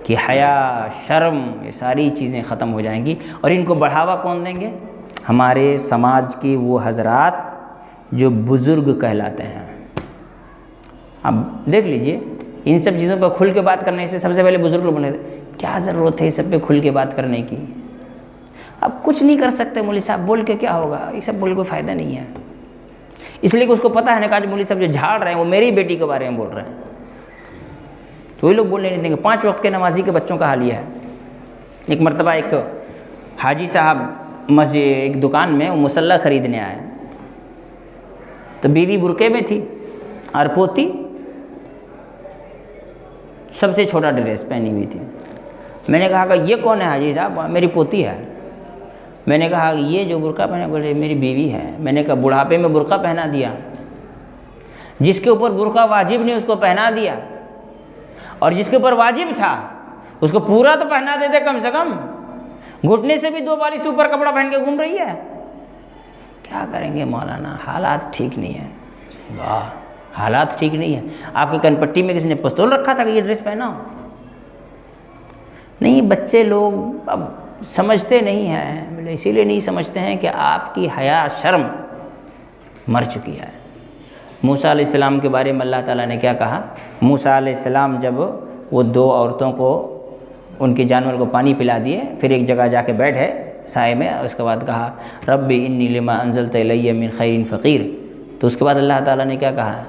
کہ حیا، شرم، یہ ساری چیزیں ختم ہو جائیں گی۔ اور ان کو بڑھاوا کون دیں گے؟ ہمارے سماج کے وہ حضرات جو بزرگ کہلاتے ہیں۔ اب دیکھ لیجئے، ان سب چیزوں پر کھل کے بات کرنے سے سب سے پہلے بزرگ لوگ بولے کیا ضرورت ہے اس سب پہ کھل کے بات کرنے کی؟ اب کچھ نہیں کر سکتے مولوی صاحب، بول کے کیا ہوگا؟ یہ سب بول کوئی فائدہ نہیں ہے۔ اس لیے کہ اس کو پتہ ہے نا کہ مولوی صاحب جو جھاڑ رہے ہیں وہ میری بیٹی کے بارے میں بول رہے ہیں، تو وہی لوگ بولنے نہیں دیں گے۔ 5 وقت کے نمازی کے بچوں کا حال یہ ہے۔ ایک مرتبہ ایک حاجی صاحب مسجد ایک دکان میں وہ مسلح خریدنے آئے، تو بیوی برقعے میں تھی اور پوتی سب سے چھوٹا ڈریس پہنی ہوئی تھی۔ میں نے کہا کہ یہ کون ہے حاجی صاحب؟ میری پوتی ہے۔ میں نے کہا یہ جو برقع پہنے، بولے میری بیوی ہے۔ میں نے کہا بڑھاپے میں برقع پہنا دیا؟ جس کے اوپر برقع واجب نہیں اس کو پہنا دیا، اور جس کے اوپر واجب تھا اس کو پورا تو پہنا دیتے کم سے کم، گھٹنے سے بھی 2 بالش سے اوپر کپڑا پہن کے گھوم رہی ہے۔ کیا کریں گے مولانا، حالات ٹھیک نہیں ہیں۔ واہ، حالات ٹھیک نہیں ہیں۔ آپ کے کن پٹی میں کسی نے پستول رکھا تھا کہ یہ ڈریس پہنا؟ نہیں، بچے لوگ اب سمجھتے نہیں ہیں، اسی لیے نہیں سمجھتے ہیں کہ آپ کی حیا شرم مر چکی ہے۔ موسیٰ علیہ السلام کے بارے میں اللہ تعالیٰ نے کیا کہا؟ موسیٰ علیہ السلام جب وہ 2 عورتوں کو، ان کے جانور کو پانی پلا دیے، پھر ایک جگہ جا کے بیٹھے سائے میں، اس کے بعد کہا رب انی لما انزلت الی من خیر فقیر، تو اس کے بعد اللہ تعالیٰ نے کیا کہا؟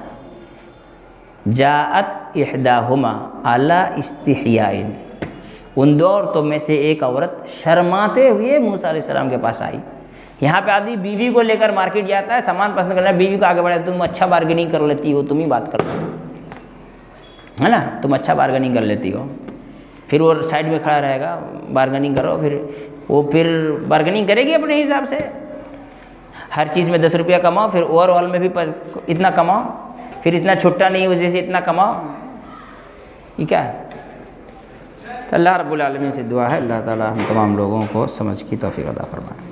جاءت احداہما علی استحیاء، ان 2 عورتوں میں سے ایک عورت شرماتے ہوئے موسیٰ علیہ السلام کے پاس آئی۔ یہاں پہ آدمی بیوی کو لے کر مارکیٹ جاتا ہے، سامان پسند کرنا ہے، بیوی کو آگے بڑھے، تم اچھا بارگیننگ کر لیتی ہو، تم ہی بات کر لو، ہے نا، تم اچھا بارگیننگ کر لیتی ہو۔ پھر وہ سائڈ میں کھڑا رہے گا، بارگیننگ کرو، پھر بارگیننگ کرے گی اپنے حساب سے، ہر چیز میں 10 روپیہ کماؤ، پھر اوور آل میں بھی اتنا کماؤ، پھر اتنا چھٹا نہیں وجہ سے اتنا کماؤ، یہ کیا ہے؟ تو اللہ رب العالمین سے دعا ہے اللہ تعالیٰ ہم تمام لوگوں کو سمجھ کی توفیق عطا فرمائے۔